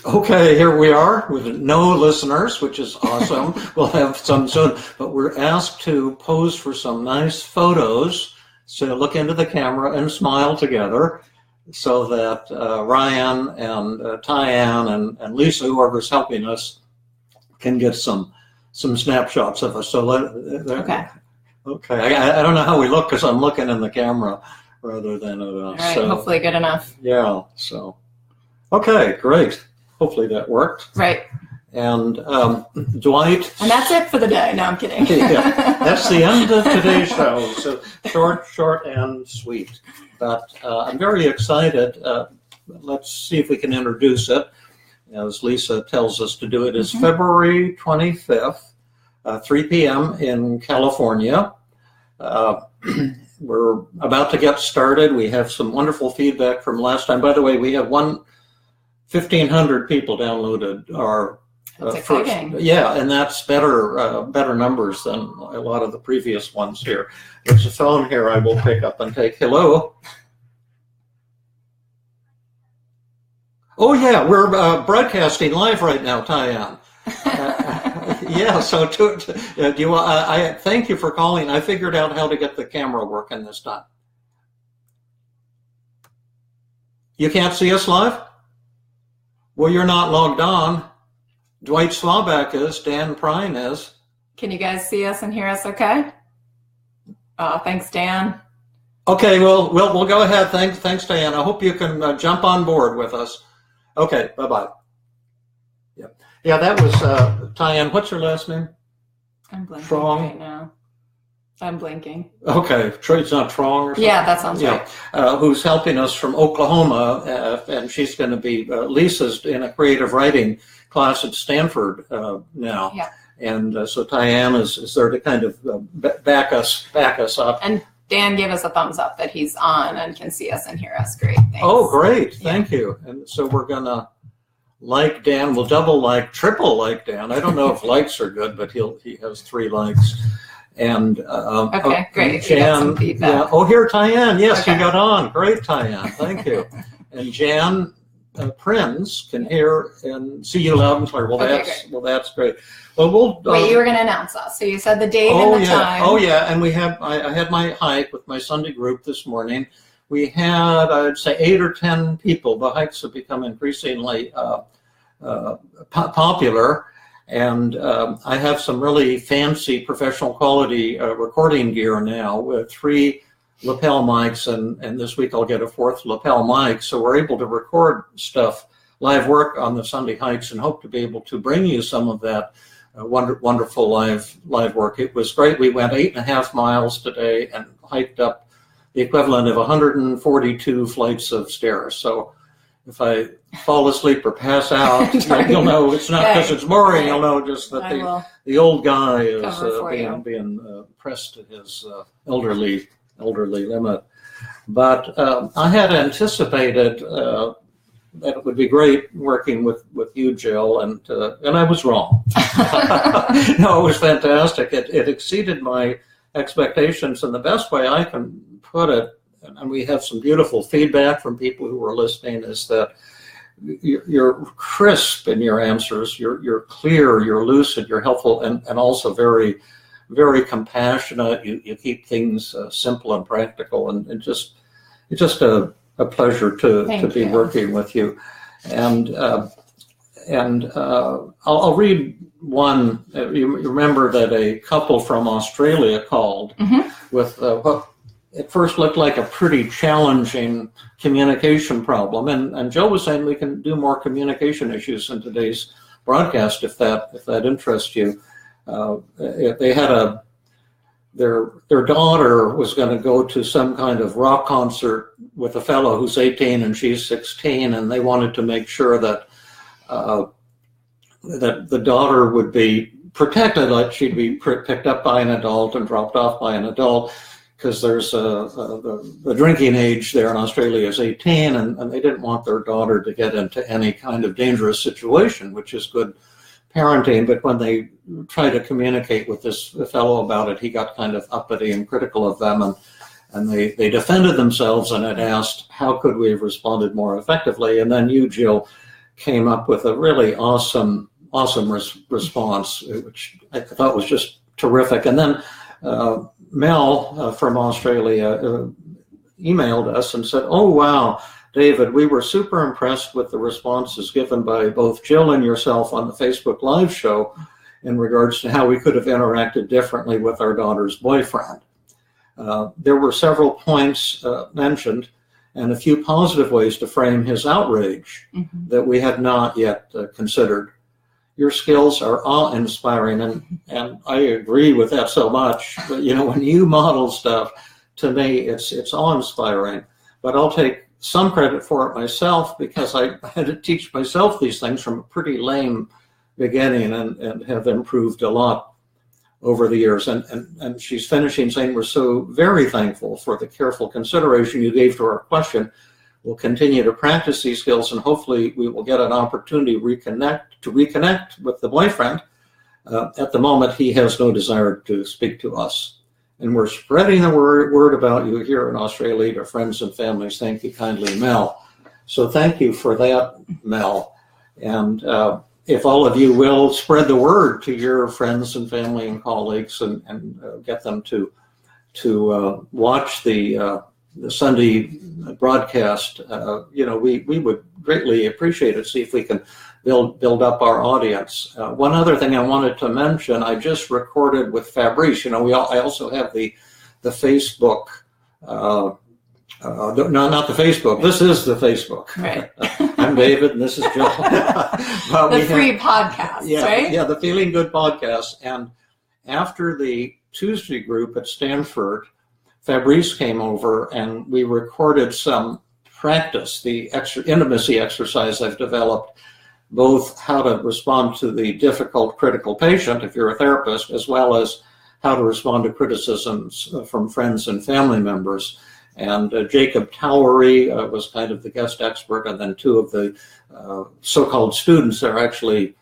Okay, here we are with no listeners, which is awesome. We'll have some soon, but we're asked to pose for some nice photos. So look into the camera and smile together so that Ryan and Tyann and Lisa, whoever's helping us, can get some snapshots of us. So Okay. Okay, I don't know how we look because I'm looking in the camera rather than All right, hopefully good enough. Yeah, so, okay, great. Hopefully that worked. Right. And Dwight. And that's it for the day. No, I'm kidding. Yeah, that's the end of today's show. So short and sweet. But I'm very excited. Let's see if we can introduce it. As Lisa tells us to do it, is February 25th, 3 p.m. in California. We're about to get started. We have some wonderful feedback from last time. By the way, we have 1,500 people downloaded our That's exciting. Yeah, and that's better numbers than a lot of the previous ones here. There's a phone here I will pick up and take. Hello. Oh yeah, we're broadcasting live right now, Tyann. Yeah, so do you? I thank you for calling. I figured out how to get the camera working this time. You can't see us live? Well, you're not logged on. Dwight Slawback is. Dan Prine is. Can you guys see us and hear us okay? Thanks, Dan. Okay, well, we'll go ahead. Thanks, Dan. I hope you can jump on board with us. Okay, bye-bye. Yeah, that was Tyann. What's your last name? I'm blinking Trong. right now. I'm blinking. Okay, it's not Trong or something? Yeah, that sounds right. Who's helping us from Oklahoma, and she's going to be, Lisa's in a creative writing class at Stanford now. Yeah. And so Tyann is there to kind of back us up. And Dan gave us a thumbs up that he's on and can see us and hear us. Great, thanks. Oh, great, thank you. And so we're going to like Dan. We'll triple like Dan. I don't know if likes are good, but he has 3 likes. And okay, great. Jan, we got some feedback. Yeah. Oh, here, Tyann. Yes, okay. You got on. Great, Tyann. Thank you. And Jan Prinz can hear and see you loud and clear. Well, that's great. Well, we'll wait. You were going to announce us, so you said the date and the time. Oh yeah, and we have. I had my hike with my Sunday group this morning. We had, I'd say, 8 or 10 people. The hikes have become increasingly popular. And I have some really fancy professional quality recording gear now with 3 lapel mics, and this week I'll get a 4th lapel mic. So we're able to record stuff, live work on the Sunday hikes, and hope to be able to bring you some of that wonderful live work. It was great. We went 8.5 miles today and hiked up the equivalent of 142 flights of stairs. So if I fall asleep or pass out, you'll know it's not because it's boring. You'll know just that the old guy is being pressed to his elderly limit. But I had anticipated that it would be great working with you, Jill, and I was wrong. No, it was fantastic. It exceeded my expectations in the best way I can put it. And we have some beautiful feedback from people who are listening, is that you're crisp in your answers, you're clear, you're lucid, you're helpful, and also very, very compassionate. You keep things simple and practical, and it's just a pleasure to be working with you. And I'll read one. You remember that a couple from Australia called with what at first looked like a pretty challenging communication problem, and Joe was saying we can do more communication issues in today's broadcast if that interests you. They had their daughter was going to go to some kind of rock concert with a fellow who's 18 and she's 16, and they wanted to make sure that that the daughter would be protected, like she'd be picked up by an adult and dropped off by an adult, because there's the drinking age there in Australia is 18, and they didn't want their daughter to get into any kind of dangerous situation, which is good parenting. But when they tried to communicate with this fellow about it, he got kind of uppity and critical of them, and they defended themselves and had asked, how could we have responded more effectively? And then you, Jill, came up with a really awesome response, which I thought was just terrific. And then Mel from Australia emailed us and said, "Oh, wow, David, we were super impressed with the responses given by both Jill and yourself on the Facebook Live show in regards to how we could have interacted differently with our daughter's boyfriend." There were several points mentioned and a few positive ways to frame his outrage that we had not yet considered. Your skills are awe-inspiring, and I agree with that so much. But, when you model stuff, to me, it's awe-inspiring. But I'll take some credit for it myself, because I had to teach myself these things from a pretty lame beginning and have improved a lot over the years. And she's finishing saying, "We're so very thankful for the careful consideration you gave to our question. We'll continue to practice these skills, and hopefully we will get an opportunity to reconnect with the boyfriend. At the moment, he has no desire to speak to us. And we're spreading the word about you here in Australia to friends and families. Thank you kindly, Mel." So thank you for that, Mel. And if all of you will spread the word to your friends and family and colleagues, and get them to watch the Sunday broadcast, we would greatly appreciate it. See if we can build up our audience. One other thing I wanted to mention, I just recorded with Fabrice. I also have the Facebook. No, not the Facebook. This is the Facebook. Right. I'm David, and this is Jill. The free podcast, right? Yeah, the Feeling Good podcast. And after the Tuesday group at Stanford, Fabrice came over and we recorded some practice, the intimacy exercise I've developed, both how to respond to the difficult, critical patient, if you're a therapist, as well as how to respond to criticisms from friends and family members. And Jacob Towery was kind of the guest expert, and then two of the so-called students are actually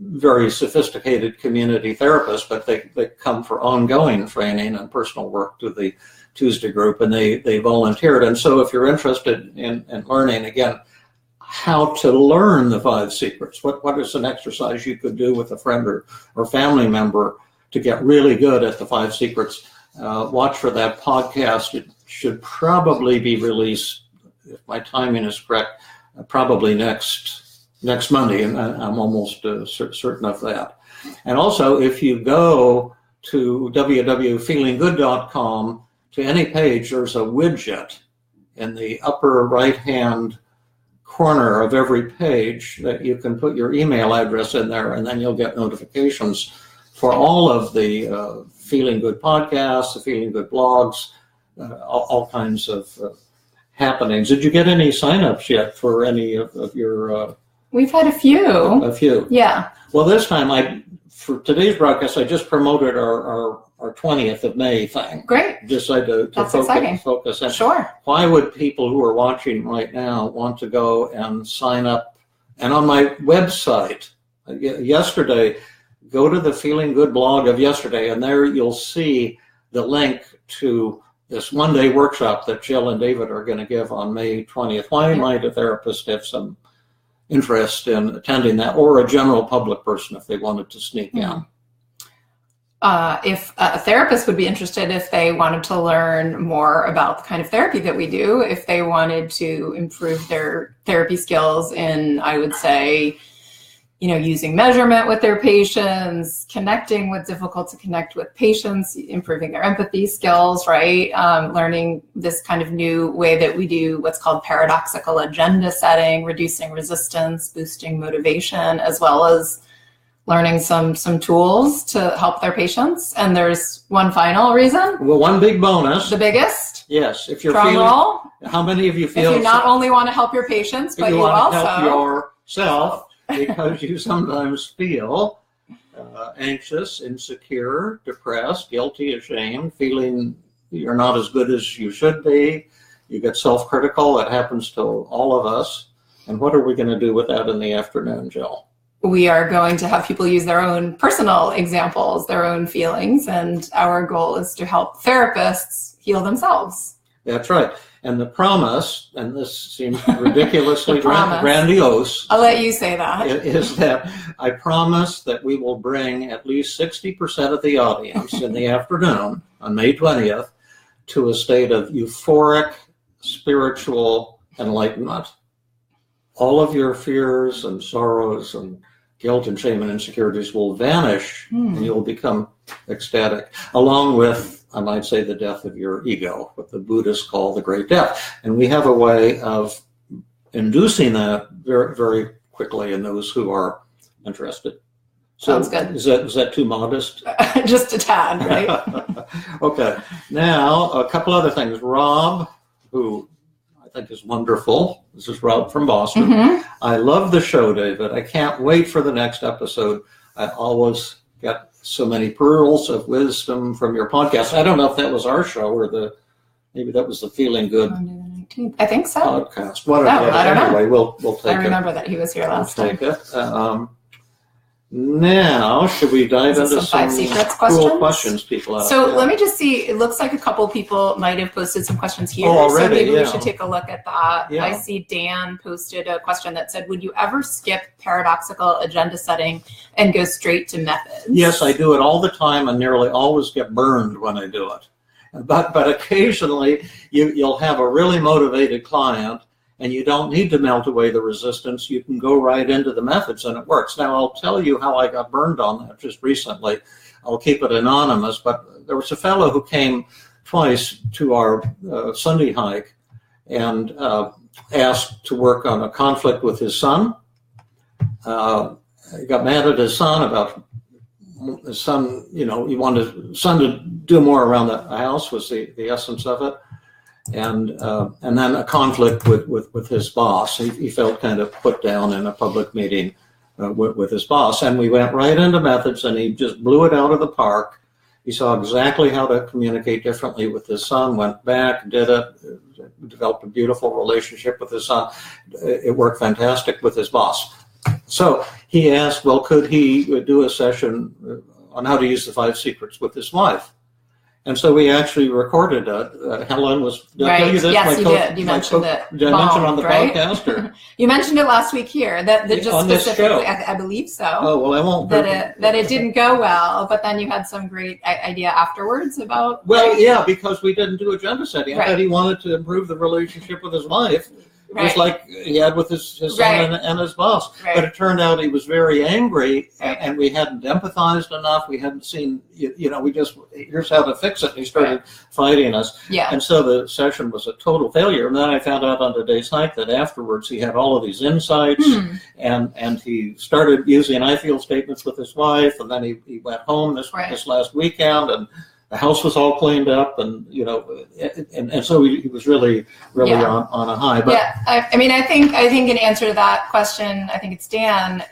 very sophisticated community therapists, but they come for ongoing training and personal work to the Tuesday group, and they volunteered. And so if you're interested in learning, again, how to learn the 5 secrets, what is an exercise you could do with a friend or family member to get really good at the 5 secrets, watch for that podcast. It should probably be released, if my timing is correct, probably next Monday, and I'm almost certain of that. And also, if you go to www.feelinggood.com, to any page, there's a widget in the upper right-hand corner of every page that you can put your email address in there, and then you'll get notifications for all of the Feeling Good podcasts, the Feeling Good blogs, all kinds of happenings. Did you get any signups yet for any of your... We've had a few. A few. Yeah. Well, this time, for today's broadcast, I just promoted our 20th of May thing. Great. Decided to focus. And sure. Why would people who are watching right now want to go and sign up? And on my website, yesterday, go to the Feeling Good blog of yesterday, and there you'll see the link to this one-day workshop that Jill and David are going to give on May 20th. Why might a therapist have some interest in attending that, or a general public person if they wanted to sneak in? If a therapist would be interested, if they wanted to learn more about the kind of therapy that we do, if they wanted to improve their therapy skills in, I would say, using measurement with their patients, connecting with difficult to connect with patients, improving their empathy skills, right? Learning this kind of new way that we do what's called paradoxical agenda setting, reducing resistance, boosting motivation, as well as learning some tools to help their patients. And there's one final reason. Well, one big bonus. The biggest. Yes. If you're Drum roll. How many of you feel? If you not only want to help your patients, but you want also to help yourself, because you sometimes feel anxious, insecure, depressed, guilty, ashamed, feeling you're not as good as you should be. You get self-critical. That happens to all of us. And what are we going to do with that in the afternoon, Jill? We are going to have people use their own personal examples, their own feelings, and our goal is to help therapists heal themselves. That's right. And the promise, and this seems ridiculously promise. grandiose. I'll let you say that. Is that I promise that we will bring at least 60% of the audience in the afternoon on May 20th to a state of euphoric spiritual enlightenment. All of your fears and sorrows and guilt and shame and insecurities will vanish, and you'll become ecstatic, along with, I might say, the death of your ego, what the Buddhists call the great death. And we have a way of inducing that very, very quickly in those who are interested. So Sounds good. Is that too modest? Just a tad, right? Okay. Now, a couple other things. Rob, who I think is wonderful. This is Rob from Boston. Mm-hmm. I love the show, David. I can't wait for the next episode. I always get so many pearls of wisdom from your podcast. I don't know if that was our show or maybe that was the Feeling Good I think so. podcast. Whatever. I don't know. Anyway, we'll take it. I remember that he was here last time. We'll take it. Now, should we dive into some Five Secrets cool questions people have? So let me just see. It looks like a couple people might have posted some questions here. Oh, already, so maybe yeah. we should take a look at that. Yeah. I see Dan posted a question that said, would you ever skip paradoxical agenda setting and go straight to methods? Yes, I do it all the time and nearly always get burned when I do it. But occasionally you'll have a really motivated client and you don't need to melt away the resistance. You can go right into the methods and it works. Now, I'll tell you how I got burned on that just recently. I'll keep it anonymous, but there was a fellow who came twice to our Sunday hike and asked to work on a conflict with his son. He got mad at his son about his son, he wanted his son to do more around the house was the essence of it. And then a conflict with his boss. He felt kind of put down in a public meeting with his boss. And we went right into methods and he just blew it out of the park. He saw exactly how to communicate differently with his son, went back, did it, developed a beautiful relationship with his son. It worked fantastic with his boss. So he asked, well, could he do a session on how to use the 5 secrets with his wife? And so we actually recorded it. Helen was, did I tell you this? Yes, you did. You mentioned it. Did I mention on the podcast? Or? You mentioned it last week here. That just on specifically, this show. I believe so. Oh, well, I won't. That it didn't go well, but then you had some great idea afterwards about. Well, right? yeah, because we didn't do agenda setting. I Right. thought he wanted to improve the relationship with his wife. Right. Just like he had with his son Right. and his boss. Right. But it turned out he was very angry Right. and we hadn't empathized enough. We hadn't seen, we just, here's how to fix it. And he started fighting us. Yeah. And so the session was a total failure. And then I found out on today's hike that afterwards he had all of these insights and he started using I feel statements with his wife. And then he went home this last weekend and the house was all cleaned up, and and so he was really on a high. But yeah, I think in answer to that question, I think it's Dan.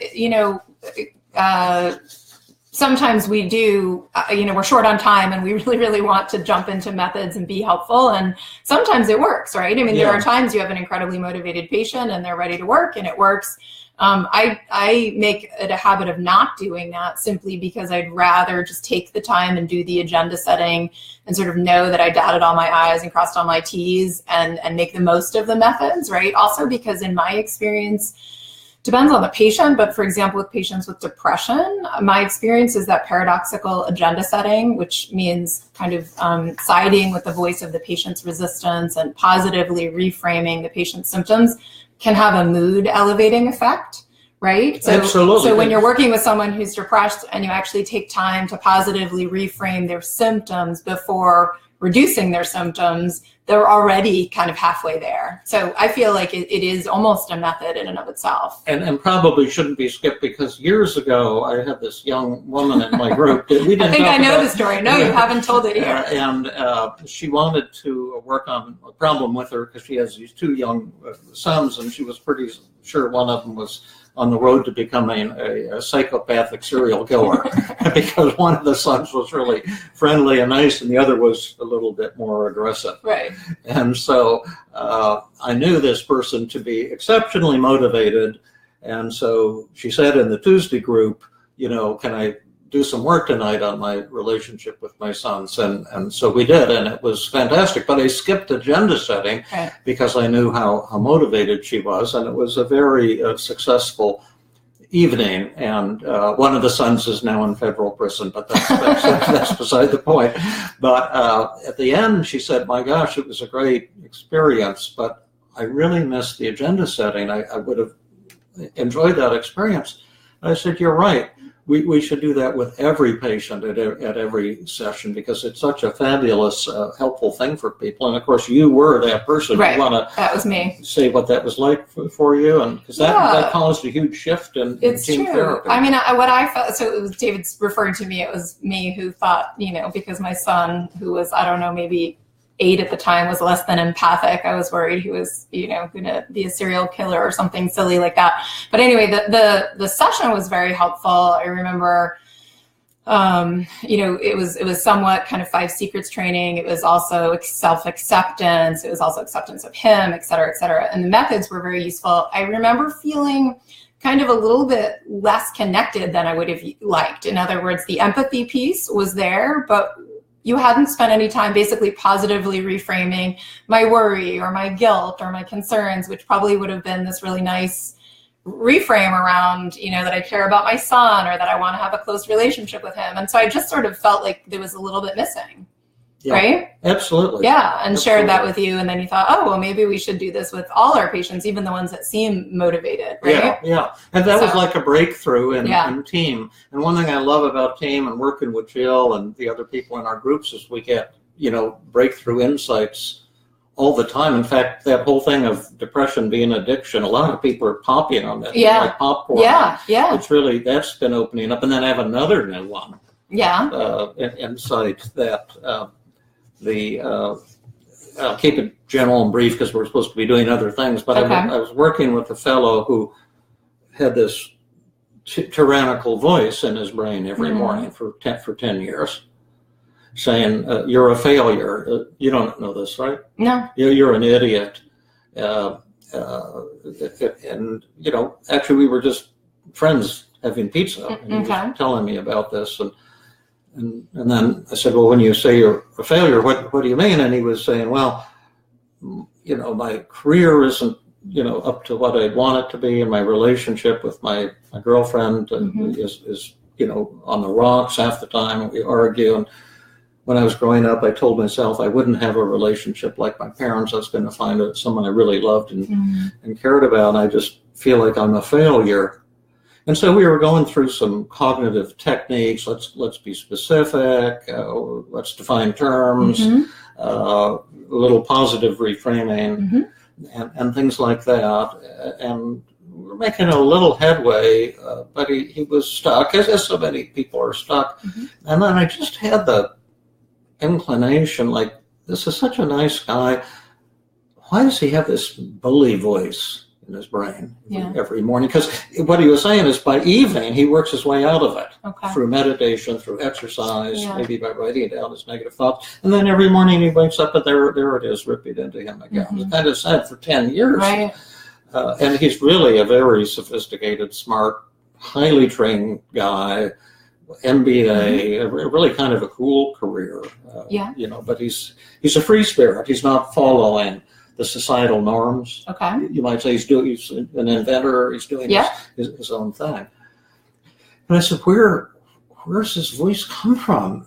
Sometimes we do, we're short on time, and we really want to jump into methods and be helpful, and sometimes it works, right? I mean, there are times you have an incredibly motivated patient, and they're ready to work, and it works. I make it a habit of not doing that simply because I'd rather just take the time and do the agenda setting and sort of know that I dotted all my I's and crossed all my T's and make the most of the methods, right? Also because in my experience, depends on the patient, but for example, with patients with depression, my experience is that paradoxical agenda setting, which means kind of siding with the voice of the patient's resistance and positively reframing the patient's symptoms, can have a mood elevating effect, right? So, absolutely. So when you're working with someone who's depressed and you actually take time to positively reframe their symptoms before reducing their symptoms, they're already kind of halfway there. So I feel like it is almost a method in and of itself. And probably shouldn't be skipped because years ago I had this young woman in my group. I think I know the story. No, you haven't told it here. And she wanted to work on a problem with her because she has these 2 young sons, and she was pretty sure one of them was on the road to becoming a psychopathic serial killer because one of the sons was really friendly and nice and the other was a little bit more aggressive. Right. And so I knew this person to be exceptionally motivated. And so she said in the Tuesday group, can I do some work tonight on my relationship with my sons. And so we did, and it was fantastic. But I skipped agenda setting because I knew how motivated she was, and it was a very successful evening. And one of the sons is now in federal prison, but that's beside the point. But at the end, she said, "My gosh, it was a great experience, but I really missed the agenda setting. I would have enjoyed that experience." I said, "You're right. We should do that with every patient at every session, because it's such a fabulous, helpful thing for people." And of course, you were that person. Right. You want to that was me. say what that was like for you, and because that caused a huge shift in team therapy. I mean, what I felt, so it was David's referring to me. It was me who thought, because my son, who was, I don't know, maybe 8 at the time, was less than empathic. I was worried he was, going to be a serial killer or something silly like that. But anyway, the session was very helpful. I remember, it was somewhat kind of 5 secrets training. It was also self-acceptance. It was also acceptance of him, et cetera, et cetera. And the methods were very useful. I remember feeling kind of a little bit less connected than I would have liked. In other words, the empathy piece was there, but you hadn't spent any time basically positively reframing my worry or my guilt or my concerns, which probably would have been this really nice reframe around, that I care about my son or that I want to have a close relationship with him. And so I just sort of felt like there was a little bit missing. Yeah, right? Absolutely. Yeah, and shared that with you, and then you thought, oh, well, maybe we should do this with all our patients, even the ones that seem motivated, right? Yeah. And that was like a breakthrough in team. And one thing I love about team and working with Jill and the other people in our groups is we get, breakthrough insights all the time. In fact, that whole thing of depression being addiction, a lot of people are popping on that, like popcorn. Yeah. It's really, that's been opening up. And then I have another new one. Insight that I'll keep it general and brief because we're supposed to be doing other things, but I was working with a fellow who had this tyrannical voice in his brain every morning for 10 years saying, "You're a failure. You don't know this, right? No. You're an idiot." And, actually we were just friends having pizza, and he was telling me about this. And then I said, "Well, when you say you're a failure, what do you mean?" And he was saying, "Well, my career isn't, up to what I'd want it to be, and my relationship with my girlfriend is, on the rocks half the time. We argue. And when I was growing up, I told myself I wouldn't have a relationship like my parents. I was going to find someone I really loved and cared about. And I just feel like I'm a failure." And so we were going through some cognitive techniques. Let's be specific. Let's define terms. A little positive reframing, and things like that. And we're making a little headway, but he was stuck, as so many people are stuck. And then I just had the inclination, like, this is such a nice guy. Why does he have this bully voice in his brain every morning? Because what he was saying is by evening he works his way out of it through meditation, through exercise, maybe by writing down his negative thoughts, and then every morning he wakes up and there it is, ripping into him again. It's kind of sad for 10 years, right? And he's really a very sophisticated, smart, highly trained guy, MBA, really kind of a cool career, but he's a free spirit. He's not following the societal norms. You might say he's an inventor. He's doing his own thing. And I said, where's his voice come from?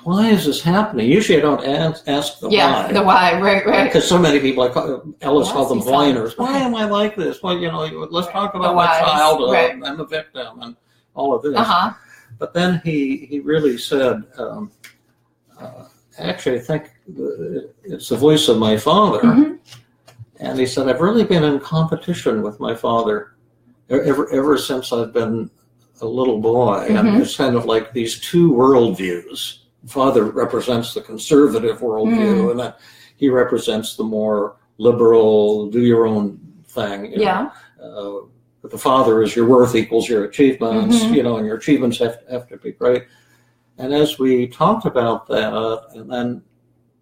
Why is this happening? Usually I don't ask the why. Yeah, the why, right. Because so many people, like Ellis called them whiners. Why am I like this? Well, let's talk about my childhood. I'm a victim and all of this. But then he really said, actually, I think it's the voice of my father. And he said, I've really been in competition with my father ever since I've been a little boy. And it's kind of like these two worldviews. Father represents the conservative worldview, and then he represents the more liberal, do your own thing. But the father is your worth equals your achievements, and your achievements have to be great. And as we talked about that, and then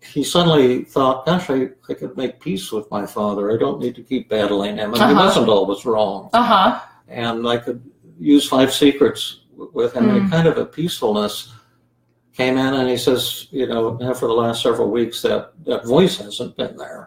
he suddenly thought, gosh, I could make peace with my father. I don't need to keep battling him. And he wasn't always wrong. And I could use 5 secrets with him, and kind of a peacefulness came in, and he says, now for the last several weeks that voice hasn't been there.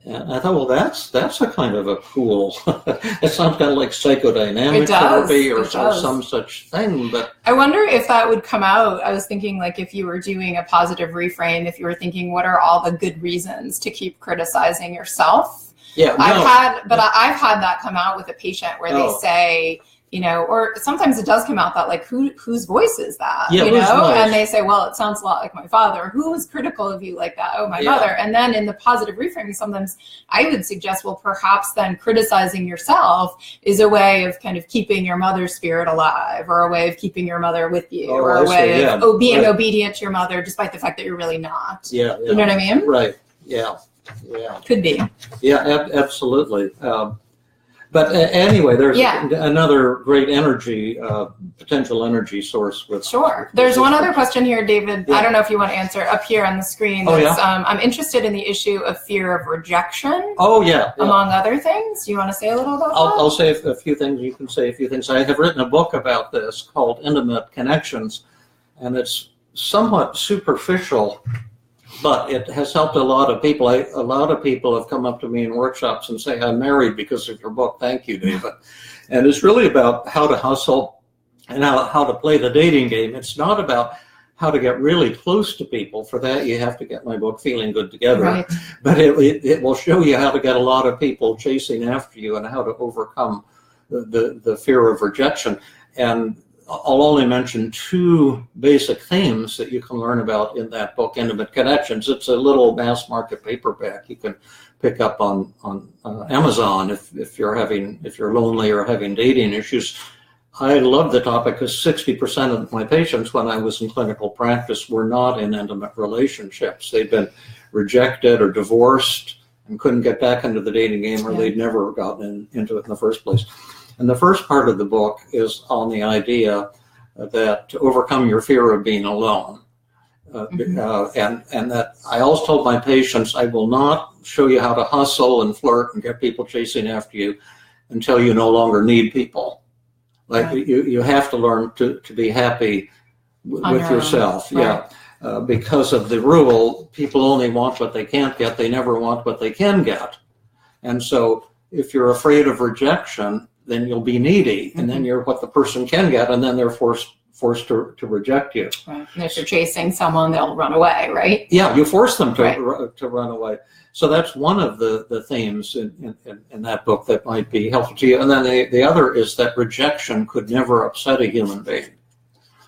And I thought, well, that's a kind of a cool, it sounds kind of like psychodynamic therapy or some such thing. But I wonder if that would come out. I was thinking, like, if you were doing a positive reframe, if you were thinking, what are all the good reasons to keep criticizing yourself? Yeah, I've had that come out with a patient where they say, or sometimes it does come out that, like, whose voice is that? And they say, well, it sounds a lot like my father. Who was critical of you like that? Oh, my mother. And then in the positive reframing, sometimes I would suggest, well, perhaps then criticizing yourself is a way of kind of keeping your mother's spirit alive, or a way of keeping your mother with you, or a way of being obedient to your mother, despite the fact that you're really not. You know what I mean? Right. Yeah. Could be. Yeah, absolutely. But anyway, there's another great potential energy source. Sure. There's one other question here, David. Yeah. I don't know if you want to answer up here on the screen. I'm interested in the issue of fear of rejection. Among other things. Do you want to say a little about that? I'll say a few things. You can say a few things. I have written a book about this called Intimate Connections, and it's somewhat superficial, but it has helped a lot of people. A lot of people have come up to me in workshops and say, I'm married because of your book. Thank you, David. And it's really about how to hustle and how to play the dating game. It's not about how to get really close to people. For that, you have to get my book, Feeling Good Together. Right. But it will show you how to get a lot of people chasing after you and how to overcome the fear of rejection. And I'll only mention two basic themes that you can learn about in that book, Intimate Connections. It's a little mass market paperback you can pick up on Amazon if you're lonely or having dating issues. I love the topic because 60% of my patients when I was in clinical practice were not in intimate relationships. They'd been rejected or divorced and couldn't get back into the dating game, or they'd never gotten into it in the first place. And the first part of the book is on the idea that to overcome your fear of being alone. And that I always told my patients, I will not show you how to hustle and flirt and get people chasing after you until you no longer need people. Like you have to learn to be happy with yourself. Right. Because of the rule, people only want what they can't get. They never want what they can get. And so if you're afraid of rejection, then you'll be needy, and then you're what the person can get, and then they're forced to reject you. Right. And if you're chasing someone, they'll run away, right? Yeah, you force them to run away. So that's one of the themes in that book that might be helpful to you. And then the other is that rejection could never upset a human being.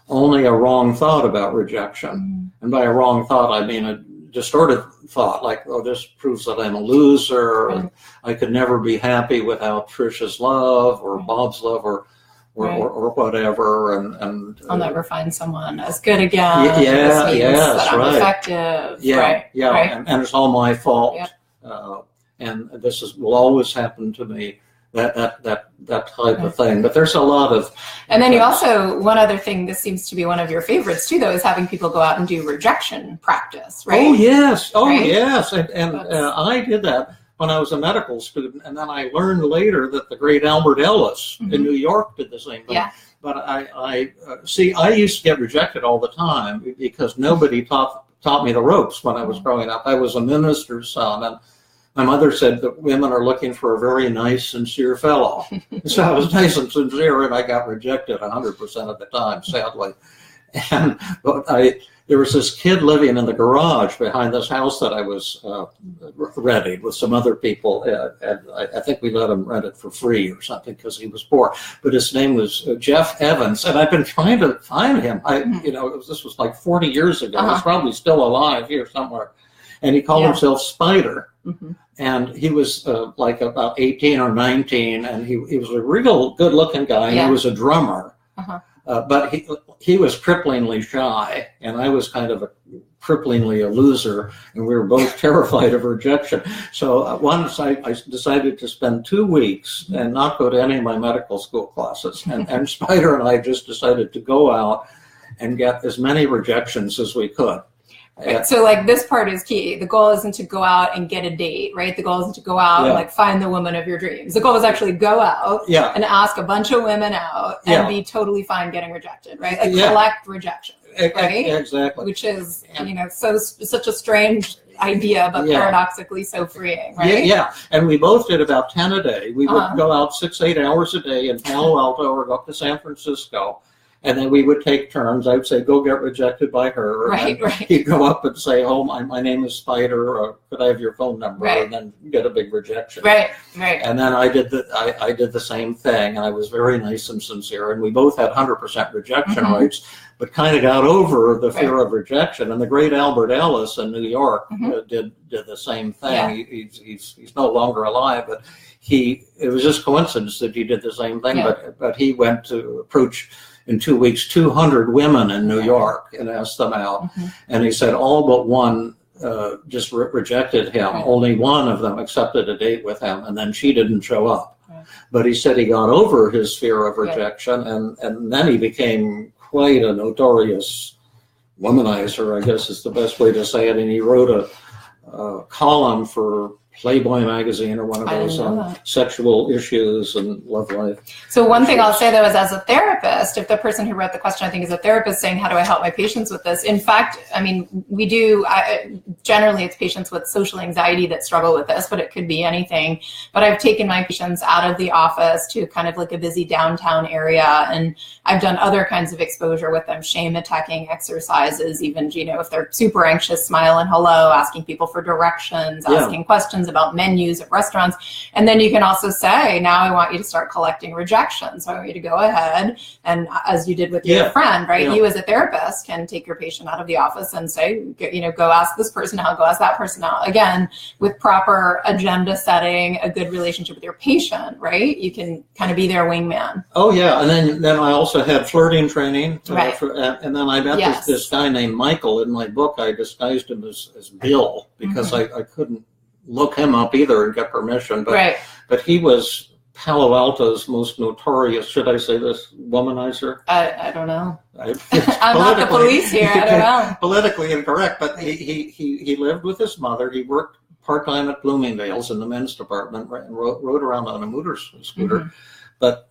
Only a wrong thought about rejection. And by a wrong thought, I mean a distorted thought, like, oh, this proves that I'm a loser, or I could never be happy without Trisha's love or Bob's love or whatever, and I'll never find someone as good again. I'm effective. And it's all my fault. And this will always happen to me. That type of thing. But there's a lot of. And then you also, one other thing, this seems to be one of your favorites too, though, is having people go out and do rejection practice, right? Oh, yes. Yes. And I did that when I was a medical student. And then I learned later that the great Albert Ellis in New York did the same thing. Yeah. But I used to get rejected all the time because nobody taught me the ropes when I was growing up. I was a minister's son, and my mother said that women are looking for a very nice, sincere fellow. So I was nice and sincere, and I got rejected 100% of the time, sadly. But there was this kid living in the garage behind this house that I was renting with some other people. And I think we let him rent it for free or something because he was poor. But his name was Jeff Evans, and I've been trying to find him. This was like 40 years ago. He's probably still alive here somewhere. And he called himself Spider. And he was like about 18 or 19, and he was a real good-looking guy, and he was a drummer. But he was cripplingly shy, and I was kind of cripplingly a loser, and we were both terrified of rejection. So once I decided to spend 2 weeks and not go to any of my medical school classes, and Spider and I just decided to go out and get as many rejections as we could. Right. So like this part is key. The goal isn't to go out and get a date, right? The goal isn't to go out and like find the woman of your dreams. The goal is actually go out and ask a bunch of women out and be totally fine getting rejected, right? Like collect rejection, right? Exactly. Which is, such a strange idea, but paradoxically so freeing, right? Yeah. And we both did about 10 a day. We would go out 6-8 hours a day in Palo Alto or go up to San Francisco. And then we would take turns. I would say, go get rejected by her. Right. He'd go up and say, oh, my name is Spider. Or, could I have your phone number? And then get a big rejection. Right. And then I did the same thing. And I was very nice and sincere. And we both had 100% rejection rates, but kind of got over the fear of rejection. And the great Albert Ellis in New York did the same thing. Yeah. He's no longer alive, but it was just coincidence that he did the same thing. But he went to approach in 2 weeks 200 women in New York and asked them out. And he said all but one just rejected him. Only one of them accepted a date with him, and then she didn't show up. But he said he got over his fear of rejection, and then he became quite a notorious womanizer, I guess is the best way to say it. And he wrote a column for Playboy magazine or one of those on sexual issues and love life. So one thing I'll say though is, as a therapist, if the person who wrote the question, I think, is a therapist saying, how do I help my patients with this? In fact, I mean, we do, generally it's patients with social anxiety that struggle with this, but it could be anything. But I've taken my patients out of the office to kind of like a busy downtown area, and I've done other kinds of exposure with them, shame attacking exercises, even, if they're super anxious, smile and hello, asking people for directions, asking questions about menus at restaurants. And then you can also say, now I want you to start collecting rejections. So I want you to go ahead and, as you did with your friend, right? You as a therapist can take your patient out of the office and say, go ask this person out, go ask that person out. Again, with proper agenda setting, a good relationship with your patient, right? You can kind of be their wingman. Oh yeah, and then I also had flirting training. And then I met this guy named Michael. In my book, I disguised him as Bill because I couldn't look him up either and get permission. But he was Palo Alto's most notorious, should I say this, womanizer? I don't know. I'm not the police here. I don't know. Politically incorrect, but he lived with his mother. He worked part-time at Bloomingdale's in the men's department and rode around on a motor scooter. But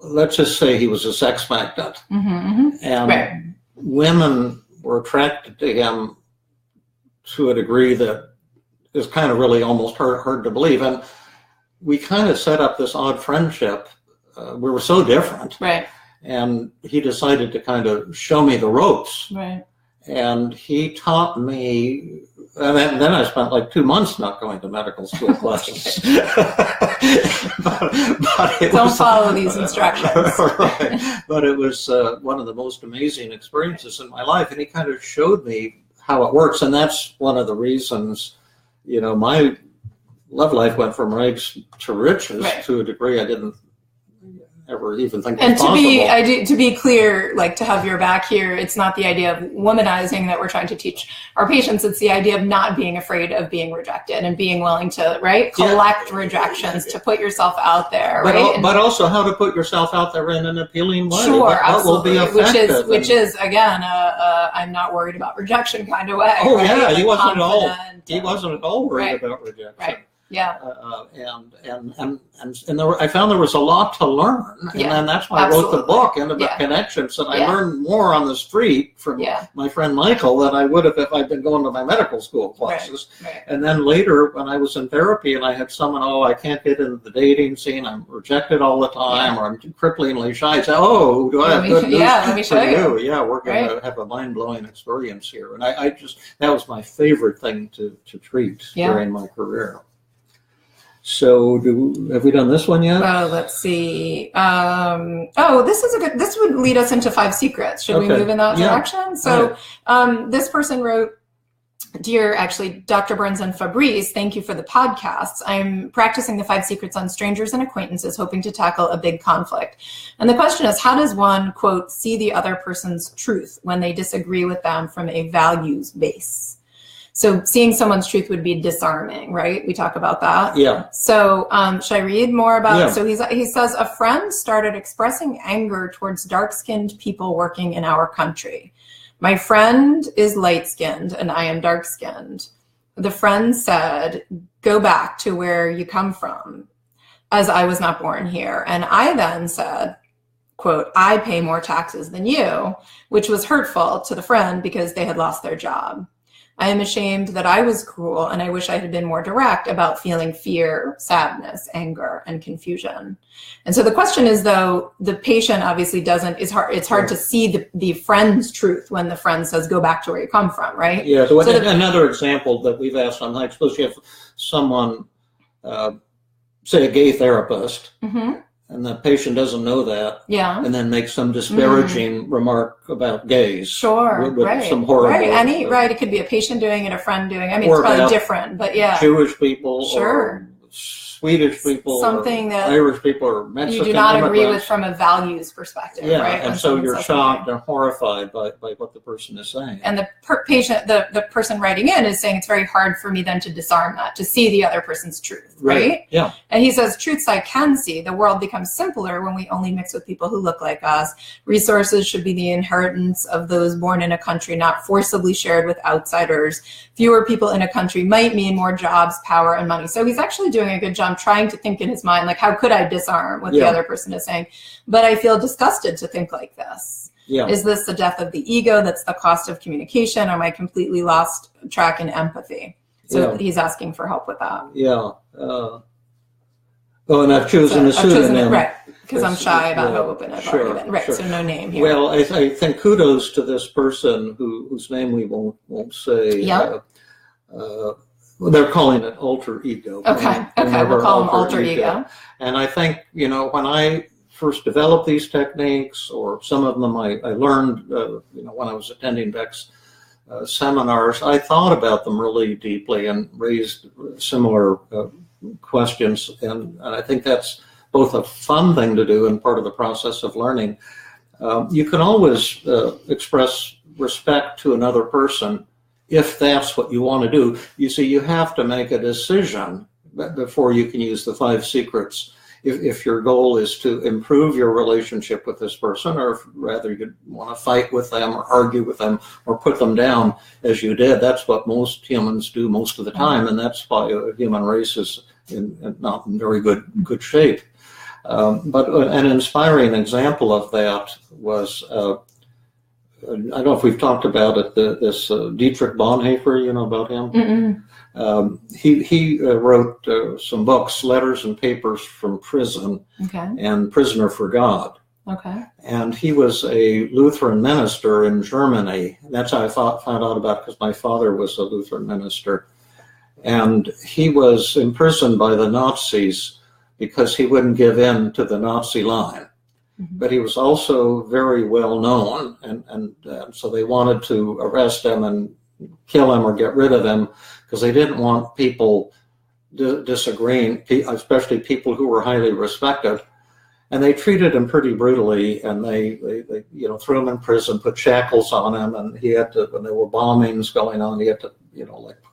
let's just say he was a sex magnet. And women were attracted to him to a degree that is kind of really almost hard to believe. And we kind of set up this odd friendship. We were so different. And he decided to kind of show me the ropes. And he taught me, and then I spent like 2 months not going to medical school classes. but don't follow these instructions. But it was one of the most amazing experiences in my life. And he kind of showed me how it works. And that's one of the reasons, my love life went from rags to riches to a degree I didn't ever even think was possible. To be clear, like to have your back here, it's not the idea of womanizing that we're trying to teach our patients. It's the idea of not being afraid of being rejected and being willing to collect rejections, to put yourself out there, but also how to put yourself out there in an appealing way. Sure, absolutely. Will be effective. Which is again, I'm not worried about rejection kind of way. Oh yeah, he wasn't at all. He wasn't at all worried about rejection. I found there was a lot to learn, and then that's why I wrote the book and about connections. And I learned more on the street from my friend Michael than I would have if I'd been going to my medical school classes. And then later, when I was in therapy and I had someone, I can't get into the dating scene, I'm rejected all the time, or I'm too cripplingly shy. I say, do I have good news let me show you. Yeah, we're going to have a mind-blowing experience here. And I just, that was my favorite thing to treat during my career. So have we done this one yet? Let's see. This would lead us into 5 secrets. Should we move in that direction? So this person wrote, Dear Dr. Burns and Fabrice, thank you for the podcasts. I'm practicing the 5 secrets on strangers and acquaintances, hoping to tackle a big conflict. And the question is, how does one, quote, see the other person's truth when they disagree with them from a values base? So seeing someone's truth would be disarming, right? We talk about that. Yeah. So should I read more about it? So he says, a friend started expressing anger towards dark-skinned people working in our country. My friend is light-skinned and I am dark-skinned. The friend said, go back to where you come from, as I was not born here. And I then said, quote, I pay more taxes than you, which was hurtful to the friend because they had lost their job. I am ashamed that I was cruel, and I wish I had been more direct about feeling fear, sadness, anger, and confusion. And so the question is, though, the patient obviously it's hard to see the friend's truth when the friend says, go back to where you come from, right? Yeah, so another example that we've asked on, I suppose you have someone, say a gay therapist, and the patient doesn't know that, and then makes some disparaging remark about gays. Sure, with right. some horrible, right. It could be a patient doing it, a friend doing it. I mean, it's probably different, but yeah. Jewish people, sure. Or Swedish people, something or that Irish people, or Mexican you do not immigrants. agree with from a values perspective, right? And so you're shocked and horrified by what the person is saying. And the patient, the person writing in is saying it's very hard for me then to disarm that, to see the other person's truth, right? Yeah. And he says, truths I can see. The world becomes simpler when we only mix with people who look like us. Resources should be the inheritance of those born in a country, not forcibly shared with outsiders. Fewer people in a country might mean more jobs, power, and money. So he's actually doing a good job trying to think in his mind, like, how could I disarm what the other person is saying? But I feel disgusted to think like this. Yeah. Is this the death of the ego that's the cost of communication? Or am I completely lost track in empathy? So he's asking for help with that. Yeah. And I've chosen a pseudonym. Right, because I'm shy about how open I've already been. Right, so no name here. Well, I think kudos to this person whose name we won't say. Yeah. They're calling it alter ego. Okay, we'll call them alter ego. And I think, when I first developed these techniques, or some of them I learned, when I was attending Beck's seminars, I thought about them really deeply and raised similar questions. And I think that's both a fun thing to do and part of the process of learning. You can always express respect to another person if that's what you want to do. You see, you have to make a decision before you can use the 5 secrets. If your goal is to improve your relationship with this person, or if rather you want to fight with them or argue with them or put them down as you did, that's what most humans do most of the time, and that's why the human race is not in very good shape. But an inspiring example of that was, I don't know if we've talked about it, this Dietrich Bonhoeffer, you know about him? He wrote some books, Letters and Papers from Prison, and Prisoner for God. And he was a Lutheran minister in Germany. That's how I found out about it, because my father was a Lutheran minister. And he was imprisoned by the Nazis because he wouldn't give in to the Nazi line. But he was also very well known, and so they wanted to arrest him and kill him or get rid of him, because they didn't want people disagreeing, especially people who were highly respected. And they treated him pretty brutally, and they threw him in prison, put shackles on him, and he had to, when there were bombings going on, he had to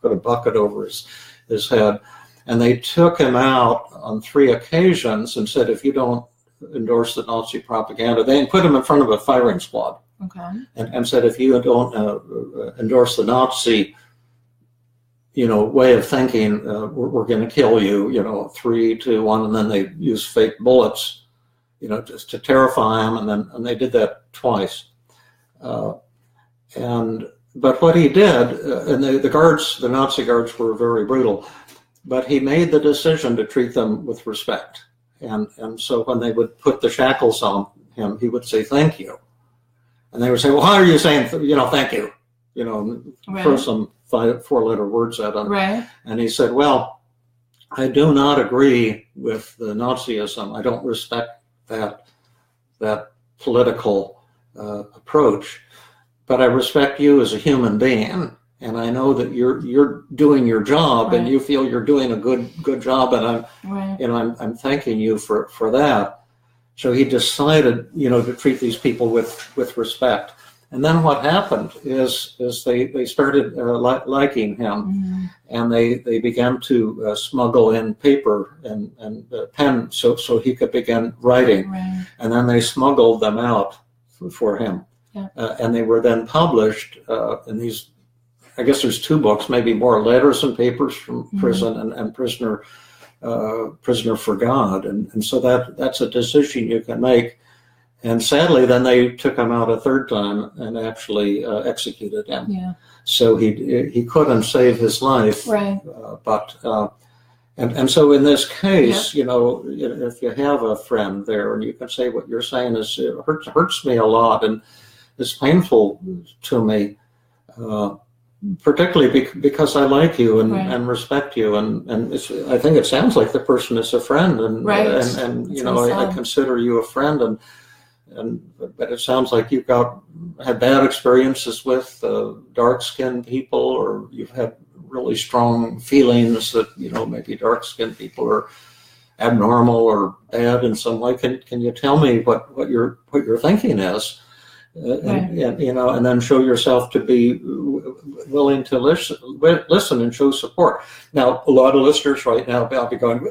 put a bucket over his head. And they took him out on 3 occasions and said, if you don't endorse the Nazi propaganda, they put him in front of a firing squad, and said, if you don't endorse the Nazi way of thinking, we're going to kill you, 3, 2, 1, and then they use fake bullets, just to terrify him, and they did that twice. But what he did, and the Nazi guards were very brutal, but he made the decision to treat them with respect. And so when they would put the shackles on him, he would say, thank you. And they would say, well, how are you saying, thank you? Throw some 4-letter words at him. Right. And he said, well, I do not agree with the Nazism. I don't respect that political approach, but I respect you as a human being. And I know that you're doing your job, and you feel you're doing a good job, and I'm thanking you for that. So he decided, to treat these people with respect. And then what happened is they started liking him, and they began to smuggle in paper and pen so he could begin writing. And then they smuggled them out for him. Yeah. And they were then published in these, I guess there's 2 books, maybe more, Letters and Papers from Prison and Prisoner for God. And so that's a decision you can make. And sadly, then they took him out a 3rd time and actually executed him. Yeah. So he couldn't save his life. Right. And so in this case, you know, if you have a friend there and you can say what you're saying is, it hurts me a lot and it's painful to me, particularly because I like you and respect you. And I think it sounds like the person is a friend. And, and you know, I consider you a friend. But it sounds like you've had bad experiences with dark-skinned people, or you've had really strong feelings that, you know, maybe dark-skinned people are abnormal or bad in some way. Can you tell me what your thinking is? And you know, and then show yourself to be willing to listen and show support. Now, a lot of listeners right now will be going,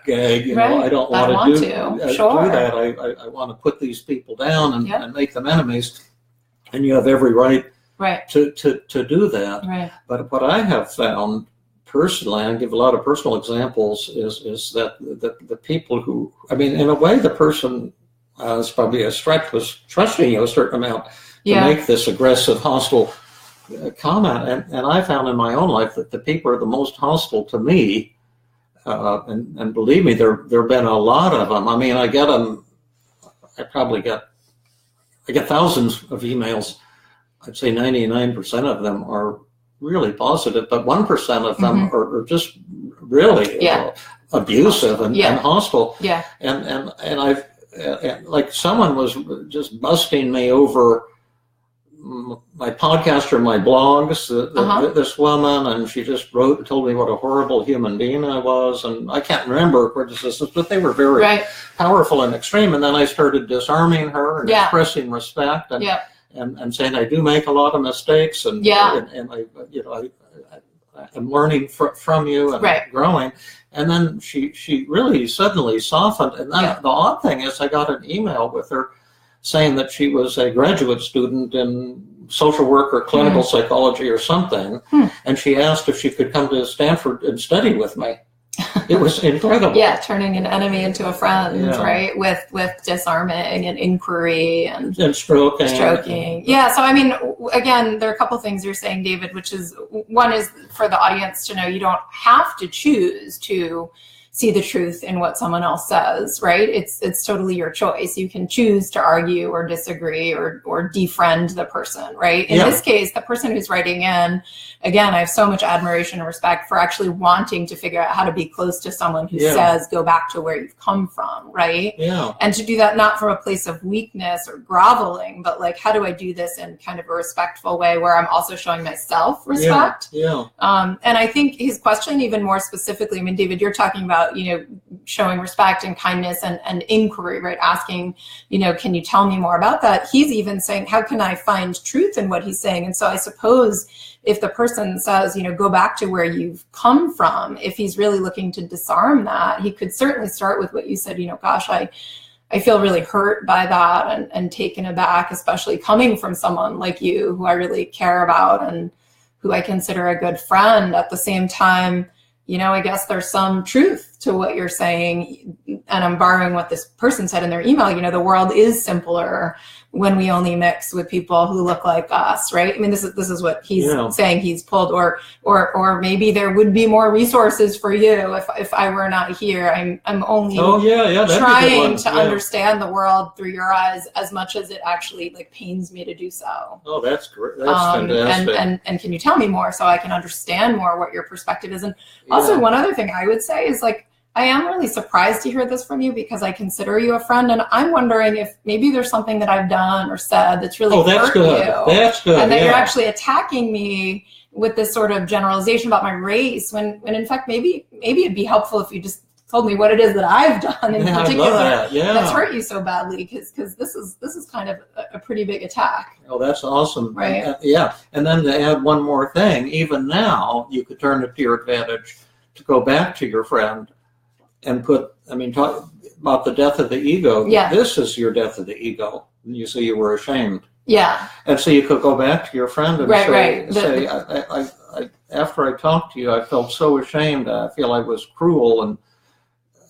gag, you know, I don't want to do that. I want to put these people down and make them enemies. And you have every right to do that. Right. But what I have found personally, and I give a lot of personal examples, is that the people who, I mean, in a way, the person, it's probably a stretch, was trusting you a certain amount to make this aggressive, hostile comment. And I found in my own life that the people are the most hostile to me. And believe me, there have been a lot of them. I mean, I get them. I get thousands of emails. I'd say 99% of them are really positive, but 1% of them are just really abusive and hostile. Yeah. And I've. Like someone was just busting me over my podcast or my blogs, this woman, and she just told me what a horrible human being I was, and I can't remember criticisms, but they were very powerful and extreme. And then I started disarming her and expressing respect and saying I do make a lot of mistakes, and I, you know, I'm learning from you and growing. And then she really suddenly softened. And then the odd thing is I got an email with her saying that she was a graduate student in social work or clinical psychology or something. And she asked if she could come to Stanford and study with me. It was incredible. Turning an enemy into a friend, right? With disarming and inquiry and stroking. So I mean, again, there are a couple things you're saying, David, which is, one is for the audience to know you don't have to choose to see the truth in what someone else says, right? It's totally your choice. You can choose to argue or disagree or defriend the person, right? In this case, the person who's writing in, again, I have so much admiration and respect for actually wanting to figure out how to be close to someone who says, go back to where you've come from, right? Yeah. And to do that not from a place of weakness or groveling, but like, how do I do this in kind of a respectful way where I'm also showing myself respect? And I think his question, even more specifically, I mean, David, you're talking about, you know, showing respect and kindness and inquiry, right? Asking, you know, can you tell me more about that? He's even saying, how can I find truth in what he's saying? And so I suppose if the person says, you know, go back to where you've come from, if he's really looking to disarm that, he could certainly start with what you said, you know, gosh, I feel really hurt by that and taken aback, especially coming from someone like you who I really care about and who I consider a good friend. At the same time, you know, I guess there's some truth to what you're saying. And I'm borrowing what this person said in their email, you know, the world is simpler when we only mix with people who look like us, right? I mean, this is what he's saying he's pulled, or maybe there would be more resources for you if I were not here. I'm only trying to understand the world through your eyes as much as it actually like pains me to do so. Oh, that's great. That's fantastic. And can you tell me more so I can understand more what your perspective is? And also one other thing I would say is like, I am really surprised to hear this from you because I consider you a friend, and I'm wondering if maybe there's something that I've done or said that's really hurt you. That's good. And that you're actually attacking me with this sort of generalization about my race, when in fact maybe it'd be helpful if you just told me what it is that I've done in particular that's hurt you so badly, because this is kind of a pretty big attack. Oh, that's awesome. Right. And then to add one more thing, even now you could turn it to your advantage to go back to your friend and talk about the death of the ego. Yeah. This is your death of the ego. You say you were ashamed. Yeah. And so you could go back to your friend and say, after I talked to you, I felt so ashamed. I feel I was cruel, and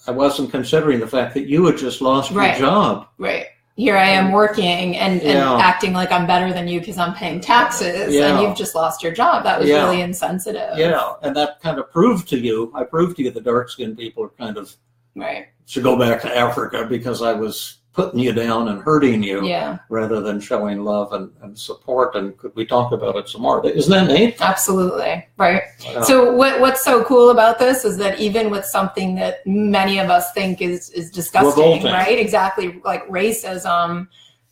I wasn't considering the fact that you had just lost your job. Right. Here I am working and acting like I'm better than you because I'm paying taxes, and you've just lost your job. That was really insensitive. Yeah, and that kind of proved to you, that dark-skinned people are kind of should go back to Africa because I was putting you down and hurting you rather than showing love and support. And could we talk about it some more? Isn't that neat? Absolutely. Right. So what's so cool about this is that even with something that many of us think is disgusting, revolting. Right? Exactly. Like racism,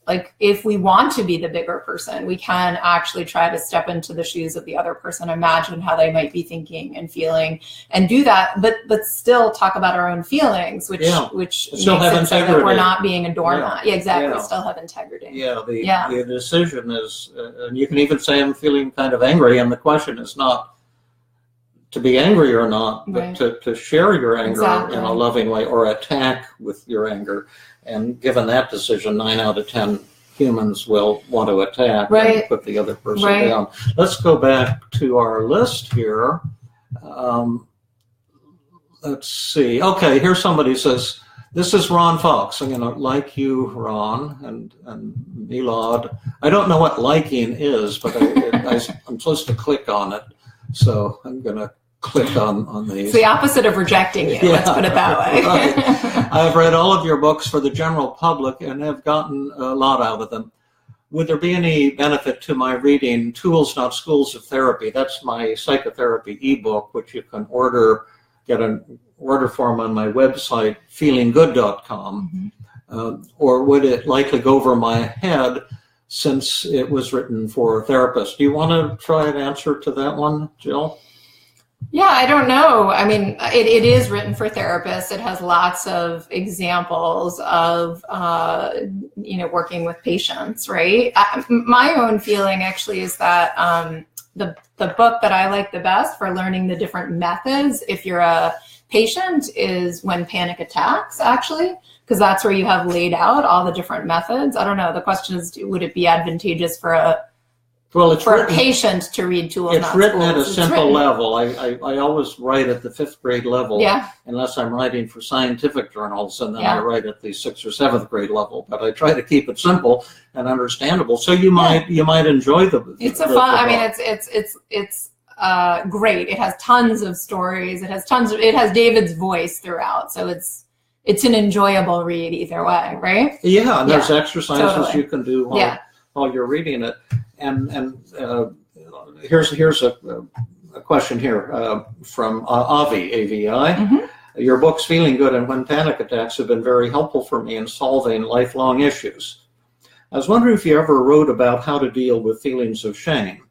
like if we want to be the bigger person, we can actually try to step into the shoes of the other person, imagine how they might be thinking and feeling, and do that, but still talk about our own feelings, which still makes have it so integrity. that we're not being a doormat. Yeah, exactly. Still have integrity. The decision is, and you can even say I'm feeling kind of angry, and the question is not to be angry or not, but to share your anger in a loving way or attack with your anger. And given that decision, 9 out of 10 humans will want to attack and put the other person down. Let's go back to our list here. Let's see. Okay, here somebody says, this is Ron Fox. I'm going to like you, Ron, and Milad. I don't know what liking is, but I'm supposed to click on it. So I'm going to click on these. It's the opposite of rejecting you, let's put it that way. I've read all of your books for the general public and have gotten a lot out of them. Would there be any benefit to my reading Tools, Not Schools of Therapy? That's my psychotherapy ebook, which you can get an order form on my website, feelinggood.com. Or would it likely go over my head since it was written for therapists? Do you want to try an answer to that one, Jill? Yeah, I don't know. I mean, it is written for therapists. It has lots of examples of, working with patients, right? My own feeling actually is that the book that I like the best for learning the different methods, if you're a patient, is When Panic Attacks, actually, because that's where you have laid out all the different methods. I don't know. The question is, would it be advantageous for a patient to read Tools, Not Schools? It's written at a simple level. I always write at the 5th grade level, unless I'm writing for scientific journals, and then I write at the 6th or 7th grade level. But I try to keep it simple and understandable, so you might enjoy the. It's a fun. I mean, it's great. It has tons of stories. It has David's voice throughout, so it's an enjoyable read either way, right? Yeah, and there's exercises you can do while you're reading it. And here's a question here from Avi, AVI. Your books, Feeling Good and When Panic Attacks, have been very helpful for me in solving lifelong issues. I was wondering if you ever wrote about how to deal with feelings of shame.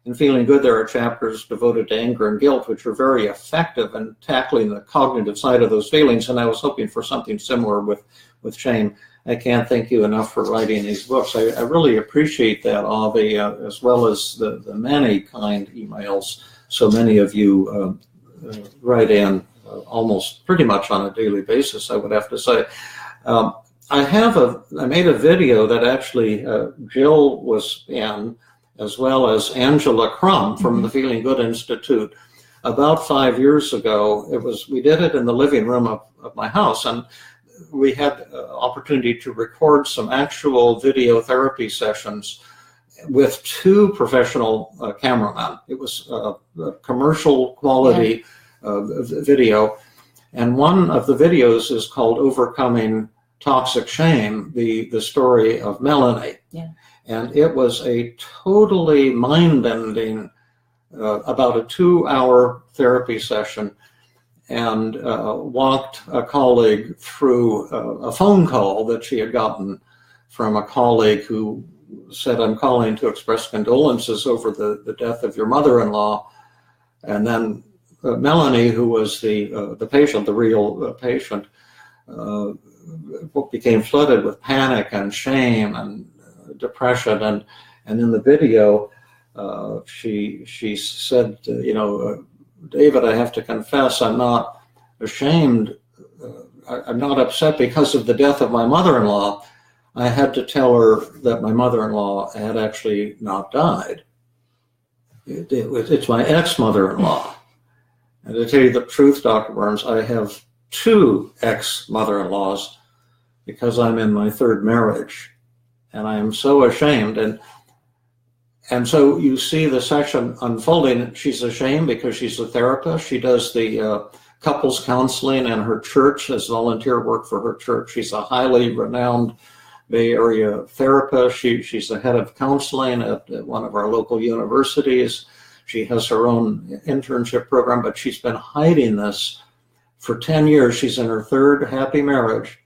In Feeling Good, there are chapters devoted to anger and guilt, which are very effective in tackling the cognitive side of those feelings, and I was hoping for something similar with shame. I can't thank you enough for writing these books. I really appreciate that, Avi, as well as the many kind emails so many of you write in almost pretty much on a daily basis, I would have to say. I made a video that actually Jill was in, as well as Angela Crum from the Feeling Good Institute. About 5 years ago, we did it in the living room of my house, and we had opportunity to record some actual video therapy sessions with 2 professional cameramen. It was a commercial quality video, and one of the videos is called Overcoming Toxic Shame, the story of Melanie. And it was a totally mind-bending, about a 2-hour therapy session, and walked a colleague through a phone call that she had gotten from a colleague who said, I'm calling to express condolences over the death of your mother-in-law. And then Melanie, who was the patient, the real patient, became flooded with panic and shame and depression. And in the video, she said, David, I have to confess, I'm not ashamed. I'm not upset because of the death of my mother-in-law. I had to tell her that my mother-in-law had actually not died. It's my ex-mother-in-law. And to tell you the truth, Dr. Burns, I have 2 ex-mother-in-laws because I'm in my 3rd marriage. And I am so ashamed. And so you see the session unfolding. She's ashamed because she's a therapist. She does the couples counseling in her church as volunteer work for her church. She's a highly renowned Bay Area therapist. She's the head of counseling at one of our local universities. She has her own internship program, but she's been hiding this for 10 years. She's in her 3rd happy marriage,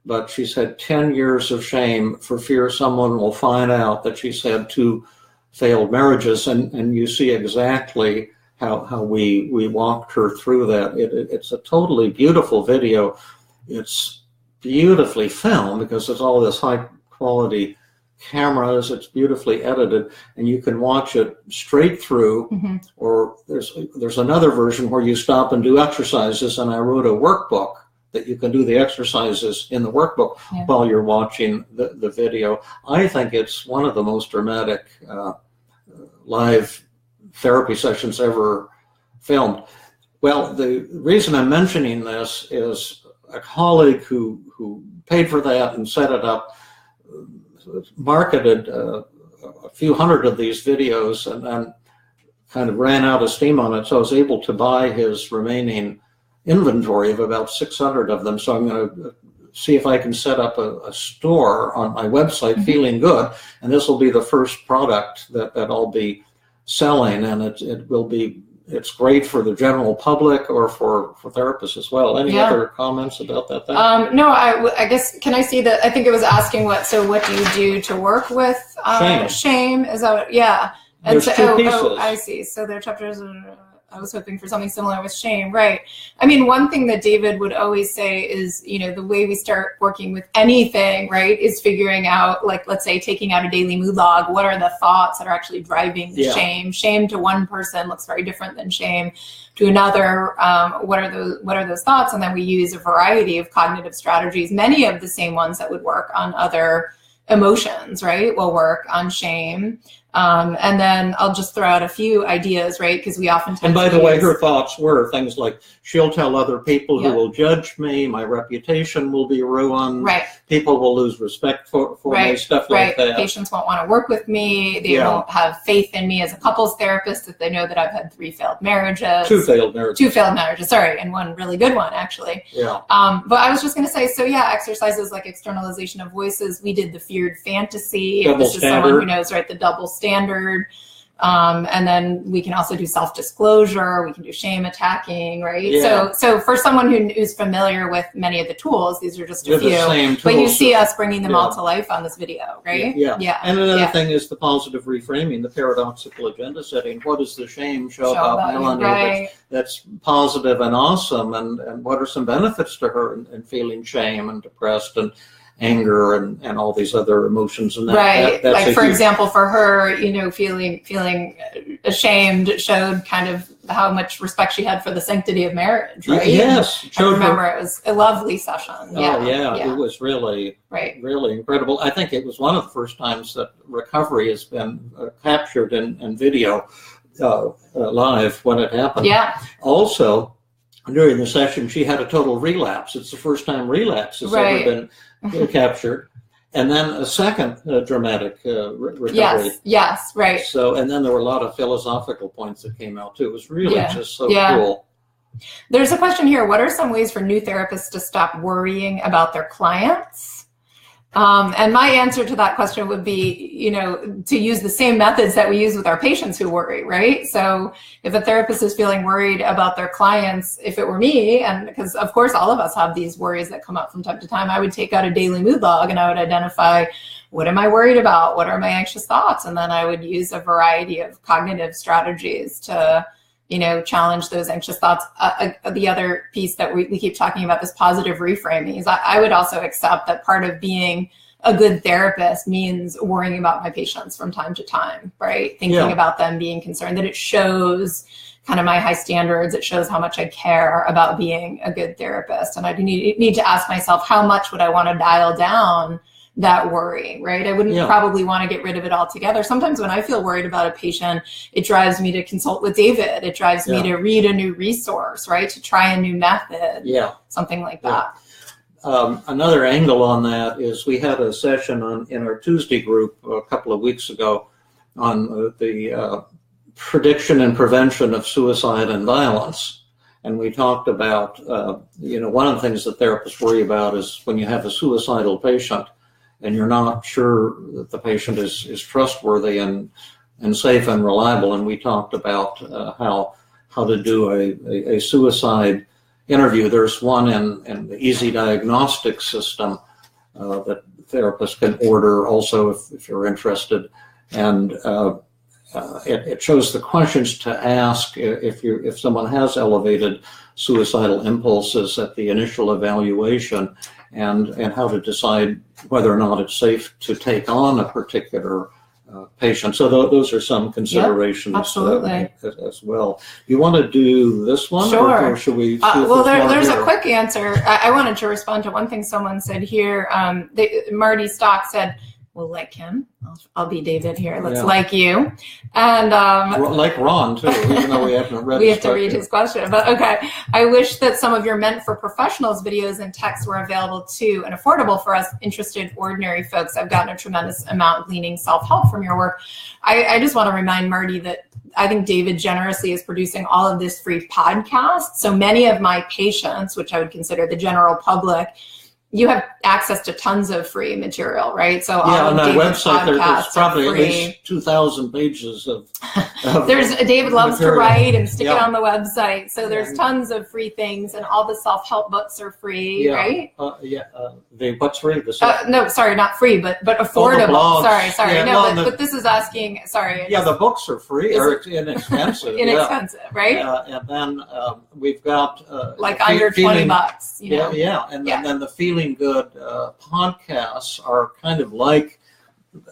but she's had 10 years of shame for fear someone will find out that she's had 2 failed marriages. And you see exactly how we walked her through that. It's a totally beautiful video. It's beautifully filmed because it's all this high quality cameras. It's beautifully edited, and you can watch it straight through. Mm-hmm. Or there's another version where you stop and do exercises, and I wrote a workbook that you can do the exercises in the workbook while you're watching the video. I think it's one of the most dramatic live therapy sessions ever filmed. Well, the reason I'm mentioning this is a colleague who paid for that and set it up marketed a few hundred of these videos and then kind of ran out of steam on it. So I was able to buy his remaining inventory of about 600 of them. So I'm going to see if I can set up a store on my website, mm-hmm. Feeling Good. And this will be the first product that I'll be selling. And it's great for the general public or for therapists as well. Any other comments about that thing? No, I guess, can I see that? I think it was asking what do you do to work with shame? Is that what, yeah. And There's 2 pieces. I see. So there are chapters, I was hoping for something similar with shame, right? I mean, one thing that David would always say is, the way we start working with anything, right, is figuring out, like, let's say taking out a daily mood log. What are the thoughts that are actually driving the shame? Shame to one person looks very different than shame to another. What are those thoughts? And then we use a variety of cognitive strategies, many of the same ones that would work on other emotions, right, will work on shame. And then I'll just throw out a few ideas, right? Because we oftentimes. And by the way, her thoughts were things like, she'll tell other people who will judge me, my reputation will be ruined, right? People will lose respect for me, stuff like that. Patients won't want to work with me. They won't have faith in me as a couples therapist if they know that I've had 3 failed marriages. 2 failed marriages. 2 failed marriages, sorry, and 1 really good one, actually. Yeah. But I was just going to say, so exercises like externalization of voices. We did the feared fantasy. Double this is standard. Someone who knows, right, the double standard. And then we can also do self-disclosure. We can do shame attacking, right? Yeah. So for someone who's familiar with many of the tools, these are just a few. The same tools. But you see us bringing them all to life on this video, right? Yeah. And another thing is the positive reframing, the paradoxical agenda setting. What does the shame show about Melanie that's positive and awesome? And what are some benefits to her in feeling shame and depressed and anger and all these other emotions, and that's like, for example, for her, feeling ashamed showed kind of how much respect she had for the sanctity of marriage, right? Yes, I remember it was a lovely session. It was really incredible. I think it was one of the first times that recovery has been captured in video live when it happened. Yeah. Also, during the session, she had a total relapse. It's the first time relapse has ever been captured. And then a second dramatic recovery. Yes, right. So, and then there were a lot of philosophical points that came out too. It was really just so cool. There's a question here. What are some ways for new therapists to stop worrying about their clients? And my answer to that question would be, to use the same methods that we use with our patients who worry, right? So if a therapist is feeling worried about their clients, if it were me, and because of course all of us have these worries that come up from time to time, I would take out a daily mood log and I would identify, what am I worried about? What are my anxious thoughts? And then I would use a variety of cognitive strategies to challenge those anxious thoughts. The other piece that we keep talking about, this positive reframing, is I would also accept that part of being a good therapist means worrying about my patients from time to time, right? Thinking about them, being concerned, that it shows kind of my high standards. It shows how much I care about being a good therapist. And I need to ask myself, how much would I want to dial down that worry, right? I wouldn't probably want to get rid of it altogether. Sometimes when I feel worried about a patient, it drives me to consult with David. It drives me to read a new resource, right? To try a new method, something like that. Another angle on that is we had a session in our Tuesday group a couple of weeks ago on the prediction and prevention of suicide and violence. And we talked about, one of the things that therapists worry about is when you have a suicidal patient and you're not sure that the patient is trustworthy and safe and reliable. And we talked about how to do a suicide interview. There's one in the Easy Diagnostic system that therapists can order also if you're interested. And it shows the questions to ask if someone has elevated suicidal impulses at the initial evaluation, and how to decide whether or not it's safe to take on a particular patient. So those are some considerations as well. You want to do this one? Sure. Or should we? Well, there's a quick answer. I wanted to respond to one thing someone said here. Marty Stock said, we'll like him. I'll be David here. Let's like you. And like Ron, too, even though we haven't read we have to read his question. But okay. I wish that some of your meant for professionals videos and texts were available too and affordable for us interested ordinary folks. I've gotten a tremendous amount gleaning self-help from your work. I just want to remind Marty that I think David generously is producing all of this free podcast. So many of my patients, which I would consider the general public, you have access to tons of free material, right? So on my website, there's probably at least 2,000 pages of there's David loves material. To write and stick it on the website. So there's tons of free things, and all the self-help books are free, right? What's free? No, sorry, not free, but affordable. Sorry. But this is asking. Sorry. The books are free or inexpensive. Inexpensive, right? And then we've got like under $20. And then the Feeling Good podcasts are kind of like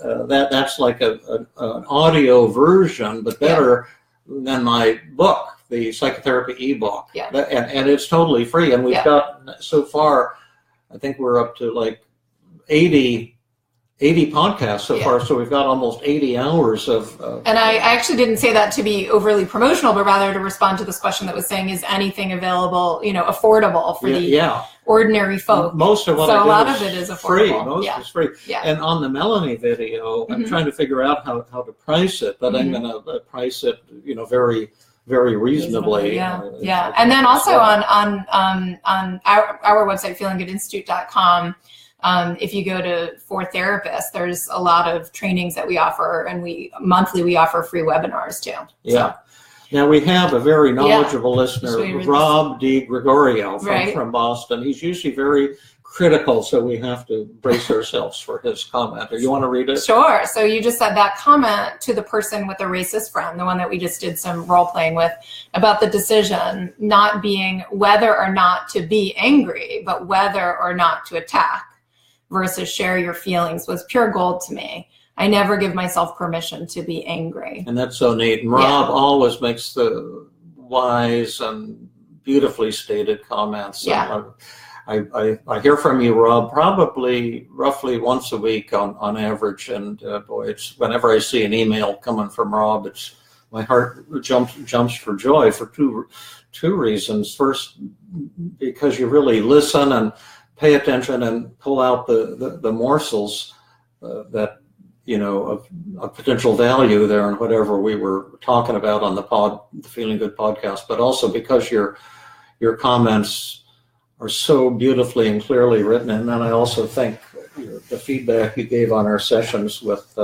that. That's like an audio version, but better than my book, the psychotherapy ebook. And it's totally free. And we've got so far, I think we're up to like 80 podcasts so far, so we've got almost 80 hours of and I actually didn't say that to be overly promotional, but rather to respond to this question that was saying, is anything available, affordable for the ordinary folk? Most of what so I a lot of it is affordable. Most is free. And on the Melanie video, I'm trying to figure out how to price it, but I'm going to price it, very, very reasonably. And then also on our website, feelinggoodinstitute.com. If you go to For Therapists, there's a lot of trainings that we offer, and monthly we offer free webinars too. Now we have a very knowledgeable listener, Rob DiGregorio from Boston. He's usually very critical, so we have to brace ourselves for his comment. Do you want to read it? Sure. So you just said that comment to the person with a racist friend, the one that we just did some role playing with, about the decision not being whether or not to be angry, but whether or not to attack versus share your feelings, was pure gold to me. I never give myself permission to be angry. And that's so neat. And Rob always makes the wise and beautifully stated comments. I hear from you, Rob, probably roughly once a week on average. And boy, it's whenever I see an email coming from Rob, my heart jumps for joy for two reasons. First, because you really listen and pay attention and pull out the morsels that of potential value there and whatever we were talking about on the Feeling Good podcast, but also because your comments are so beautifully and clearly written. And then I also think the feedback you gave on our sessions with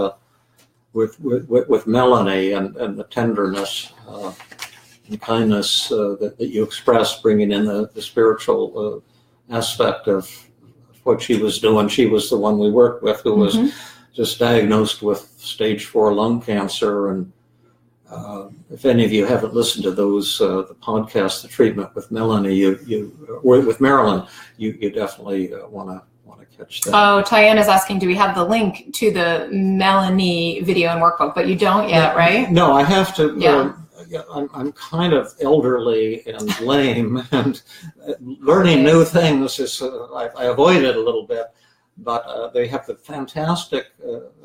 Melanie and the tenderness and kindness that you expressed, bringing in the spiritual aspect of what she was doing. She was the one we worked with who was just diagnosed with stage 4 lung cancer. And if any of you haven't listened to those, the podcast, The Treatment with Melanie, or with Marilyn, you definitely want to catch that. Oh, Tyann is asking, do we have the link to the Melanie video and workboook? But you don't yet, right? No, I have to. I'm kind of elderly and lame, and learning new things is I avoid it a little bit. but they have a fantastic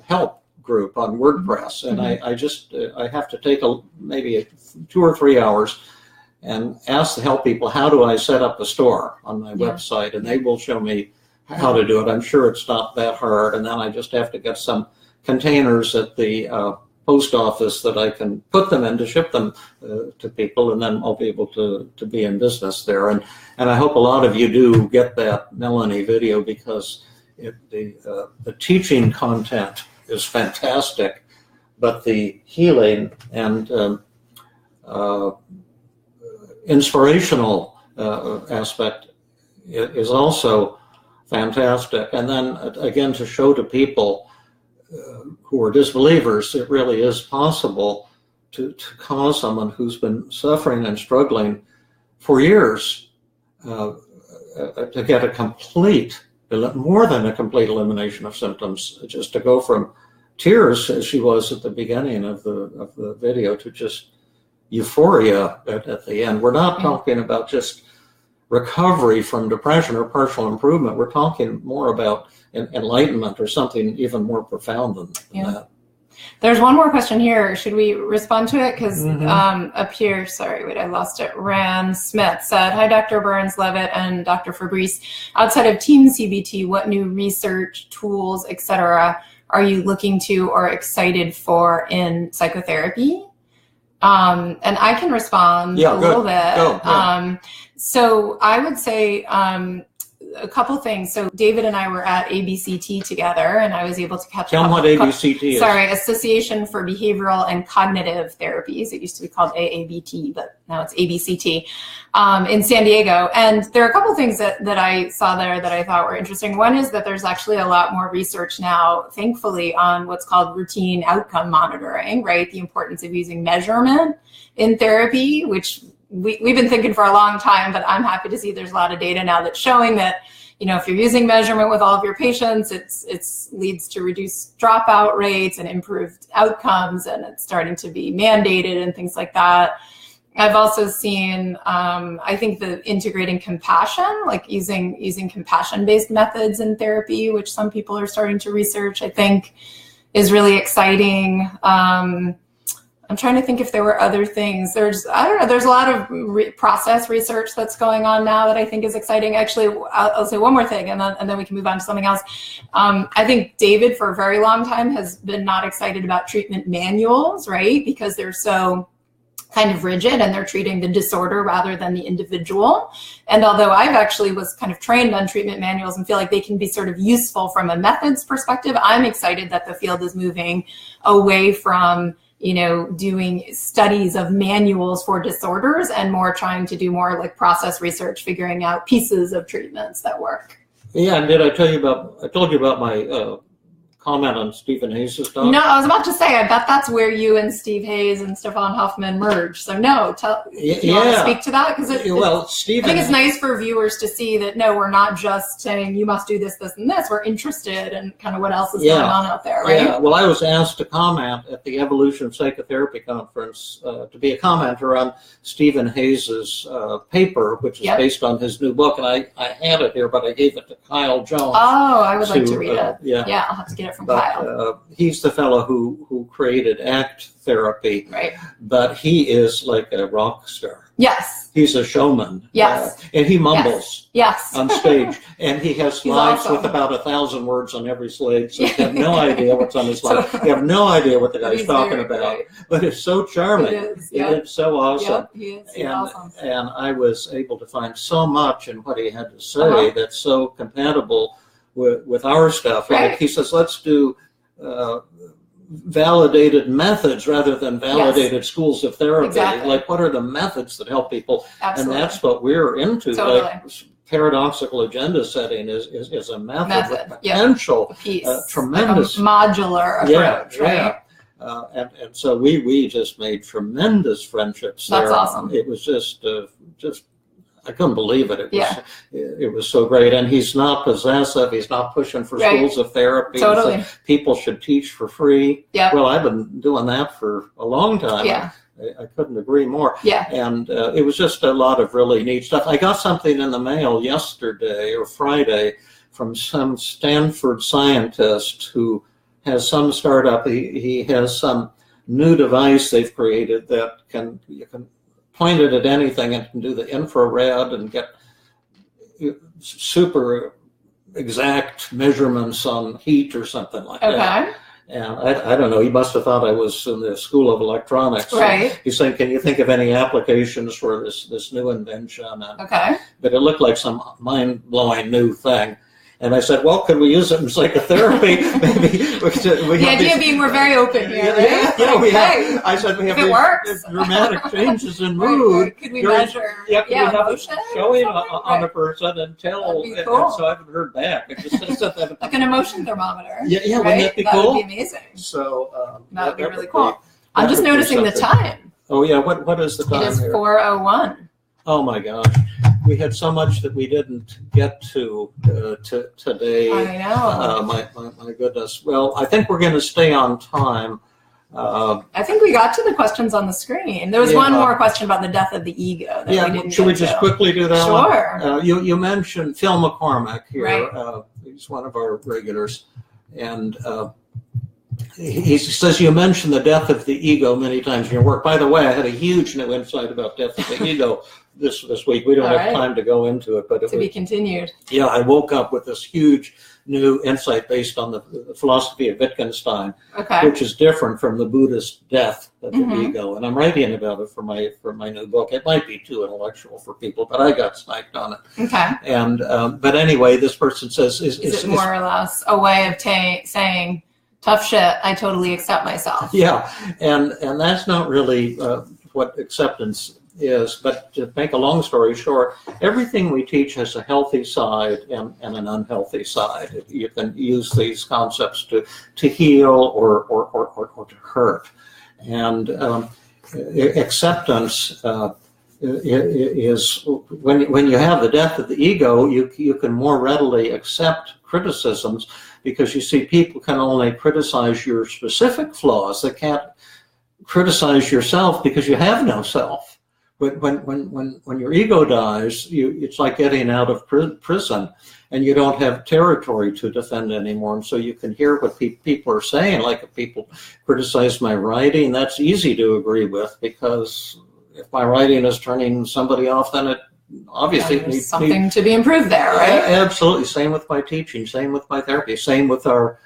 help group on WordPress, and I have to take maybe 2 or 3 hours and ask the help people, how do I set up a store on my website? And they will show me how to do it. I'm sure it's not that hard. And then I just have to get some containers at the post office that I can put them in to ship them to people, and then I'll be able to be in business there. And I hope a lot of you do get that Melanie video, because the teaching content is fantastic, but the healing and inspirational aspect is also fantastic. And then again, to show to people who are disbelievers, it really is possible to cause someone who's been suffering and struggling for years to get a complete, more than a complete elimination of symptoms, just to go from tears, as she was at the beginning of the video, to just euphoria at the end. We're not talking about just recovery from depression or partial improvement. We're talking more about enlightenment or something even more profound than that. There's one more question here. Should we respond to it? Because up here, sorry, wait, I lost it. Rand Smith said, "Hi, Dr. Burns, Levitt, and Dr. Fabrice. Outside of Team CBT, what new research, tools, etc., are you looking to or excited for in psychotherapy?" And I can respond a little bit. So I would say a couple things. So David and I were at ABCT together, and I was able to catch up. Tell them what ABCT is. Sorry, Association for Behavioral and Cognitive Therapies. It used to be called AABT, but now it's ABCT, in San Diego. And there are a couple things that I saw there that I thought were interesting. One is that there's actually a lot more research now, thankfully, on what's called routine outcome monitoring, right? The importance of using measurement in therapy, which we've been thinking for a long time, but I'm happy to see there's a lot of data now that's showing that, if you're using measurement with all of your patients, it's leads to reduced dropout rates and improved outcomes, and it's starting to be mandated and things like that. I've also seen, I think, the integrating compassion, like using compassion-based methods in therapy, which some people are starting to research, I think is really exciting. I'm trying to think if there were other things. There's a lot of process research that's going on now that I think is exciting. Actually, I'll say one more thing, and then we can move on to something else. I think David, for a very long time, has been not excited about treatment manuals, right? Because they're so kind of rigid, and they're treating the disorder rather than the individual. And although I've actually was kind of trained on treatment manuals and feel like they can be sort of useful from a methods perspective, I'm excited that the field is moving away from doing studies of manuals for disorders and more trying to do more like process research, figuring out pieces of treatments that work. Yeah, and did I told you about my comment on Stephen Hayes' stuff? No, I was about to say, I bet that's where you and Steve Hayes and Stefan Hoffman merge. So no, do you want to speak to that? Because I think it's nice for viewers to see that, no, we're not just saying you must do this, this, and this. We're interested in kind of what else is going on out there, right? Yeah, well, I was asked to comment at the Evolution of Psychotherapy Conference to be a commenter on Stephen Hayes' paper, which is based on his new book. And I had it here, but I gave it to Kyle Jones. Oh, I would like to read it. Yeah, I'll have to get it from Kyle. He's the fellow who created ACT therapy, right? But he is like a rock star. Yes. He's a showman. Yes. And he mumbles. Yes. On stage. And he has slides with about 1,000 words on every slide. So you have no idea what's on his slide. You have no idea what the guy's talking about. Right. But it's so charming. It is. It's so awesome. He is. He's awesome. And I was able to find so much in what he had to say that's so compatible with our stuff. Right. Like he says, let's do validated methods rather than validated schools of therapy. Exactly. Like, what are the methods that help people? Absolutely. And that's what we're into. Totally. Like, paradoxical agenda setting is a method with potential, tremendous, like a modular approach, right? And so we just made tremendous friendships there. That's awesome. It was just I couldn't believe it. It was so great. And he's not possessive. He's not pushing for schools of therapy. Totally. So people should teach for free. Yeah. Well, I've been doing that for a long time. Yeah. I couldn't agree more. Yeah. And it was just a lot of really neat stuff. I got something in the mail yesterday or Friday from some Stanford scientist who has some startup. He has some new device they've created that you can point it at anything and can do the infrared and get super exact measurements on heat or something like that. And I don't know, he must have thought I was in the School of Electronics. Right. He's saying, can you think of any applications for this new invention? And, but it looked like some mind-blowing new thing. And I said, well, could we use it in psychotherapy? Maybe the idea being we're very open here, right? Yeah, I said we have these dramatic changes in mood. Could we measure emotion? Showing on a person and tell. Cool. And so I haven't heard back. It just said that like an emotion thermometer. Yeah, right? Wouldn't that be cool? That would be amazing. So that would be really cool. I'm just noticing the time. Oh yeah, what is the time? It is 4:01. Oh my gosh. We had so much that we didn't get to today. I know. My goodness. Well, I think we're going to stay on time. I think we got to the questions on the screen. There was one more question about the death of the ego. That we didn't should we just quickly do that? Sure. You mentioned Phil McCormack here. Right. He's one of our regulars, and he says you mentioned the death of the ego many times in your work. By the way, I had a huge new insight about death of the ego this week. We don't have time to go into it, but it to be continued. Yeah, I woke up with this huge new insight based on the philosophy of Wittgenstein, which is different from the Buddhist death of the ego. And I'm writing about it for my new book. It might be too intellectual for people, but I got sniped on it. And but anyway, this person says, is it more or less a way of saying, tough shit, I totally accept myself? Yeah, and that's not really what acceptance is. But to make a long story short, everything we teach has a healthy side and an unhealthy side. You can use these concepts to heal or to hurt. And acceptance is when you have the death of the ego, you can more readily accept criticisms, because you see people can only criticize your specific flaws. They can't criticize yourself because you have no self. But when your ego dies, it's like getting out of prison, and you don't have territory to defend anymore. And so you can hear what people are saying. Like if people criticize my writing, that's easy to agree with, because if my writing is turning somebody off, then it obviously needs something to be improved there, right? Absolutely. Same with my teaching. Same with my therapy. Same with our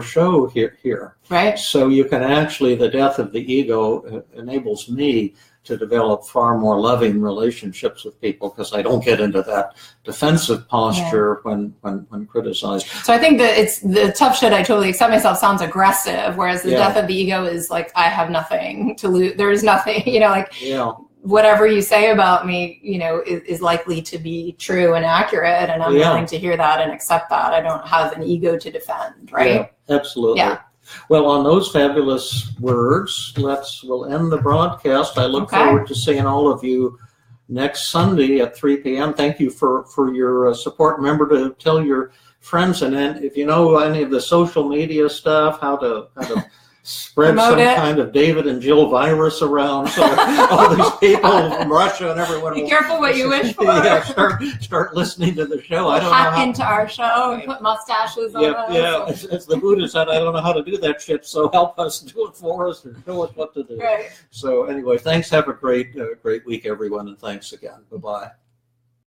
show here. Right. So you can actually, the death of the ego enables me to develop far more loving relationships with people, because I don't get into that defensive posture when criticized. So I think that it's the tough shit, I totally accept myself sounds aggressive, whereas the death of the ego is like, I have nothing to lose. There's nothing, whatever you say about me, is likely to be true and accurate, and I'm willing to hear that and accept that. I don't have an ego to defend, right? Yeah, absolutely. Yeah. Well, on those fabulous words, we'll end the broadcast. I look forward to seeing all of you next Sunday at 3 p.m. Thank you for your support. Remember to tell your friends, and then if you know any of the social media stuff, how to kind of spread kind of David and Jill virus around, so all these people from Russia and everyone. Be careful what you wish for. Start listening to the show. I don't hack into our show and put mustaches on us. Yeah, as the Buddha said, I don't know how to do that shit, so help us do it for us or show us what to do. Right. So anyway, thanks. Have a great week, everyone, and thanks again. Bye-bye.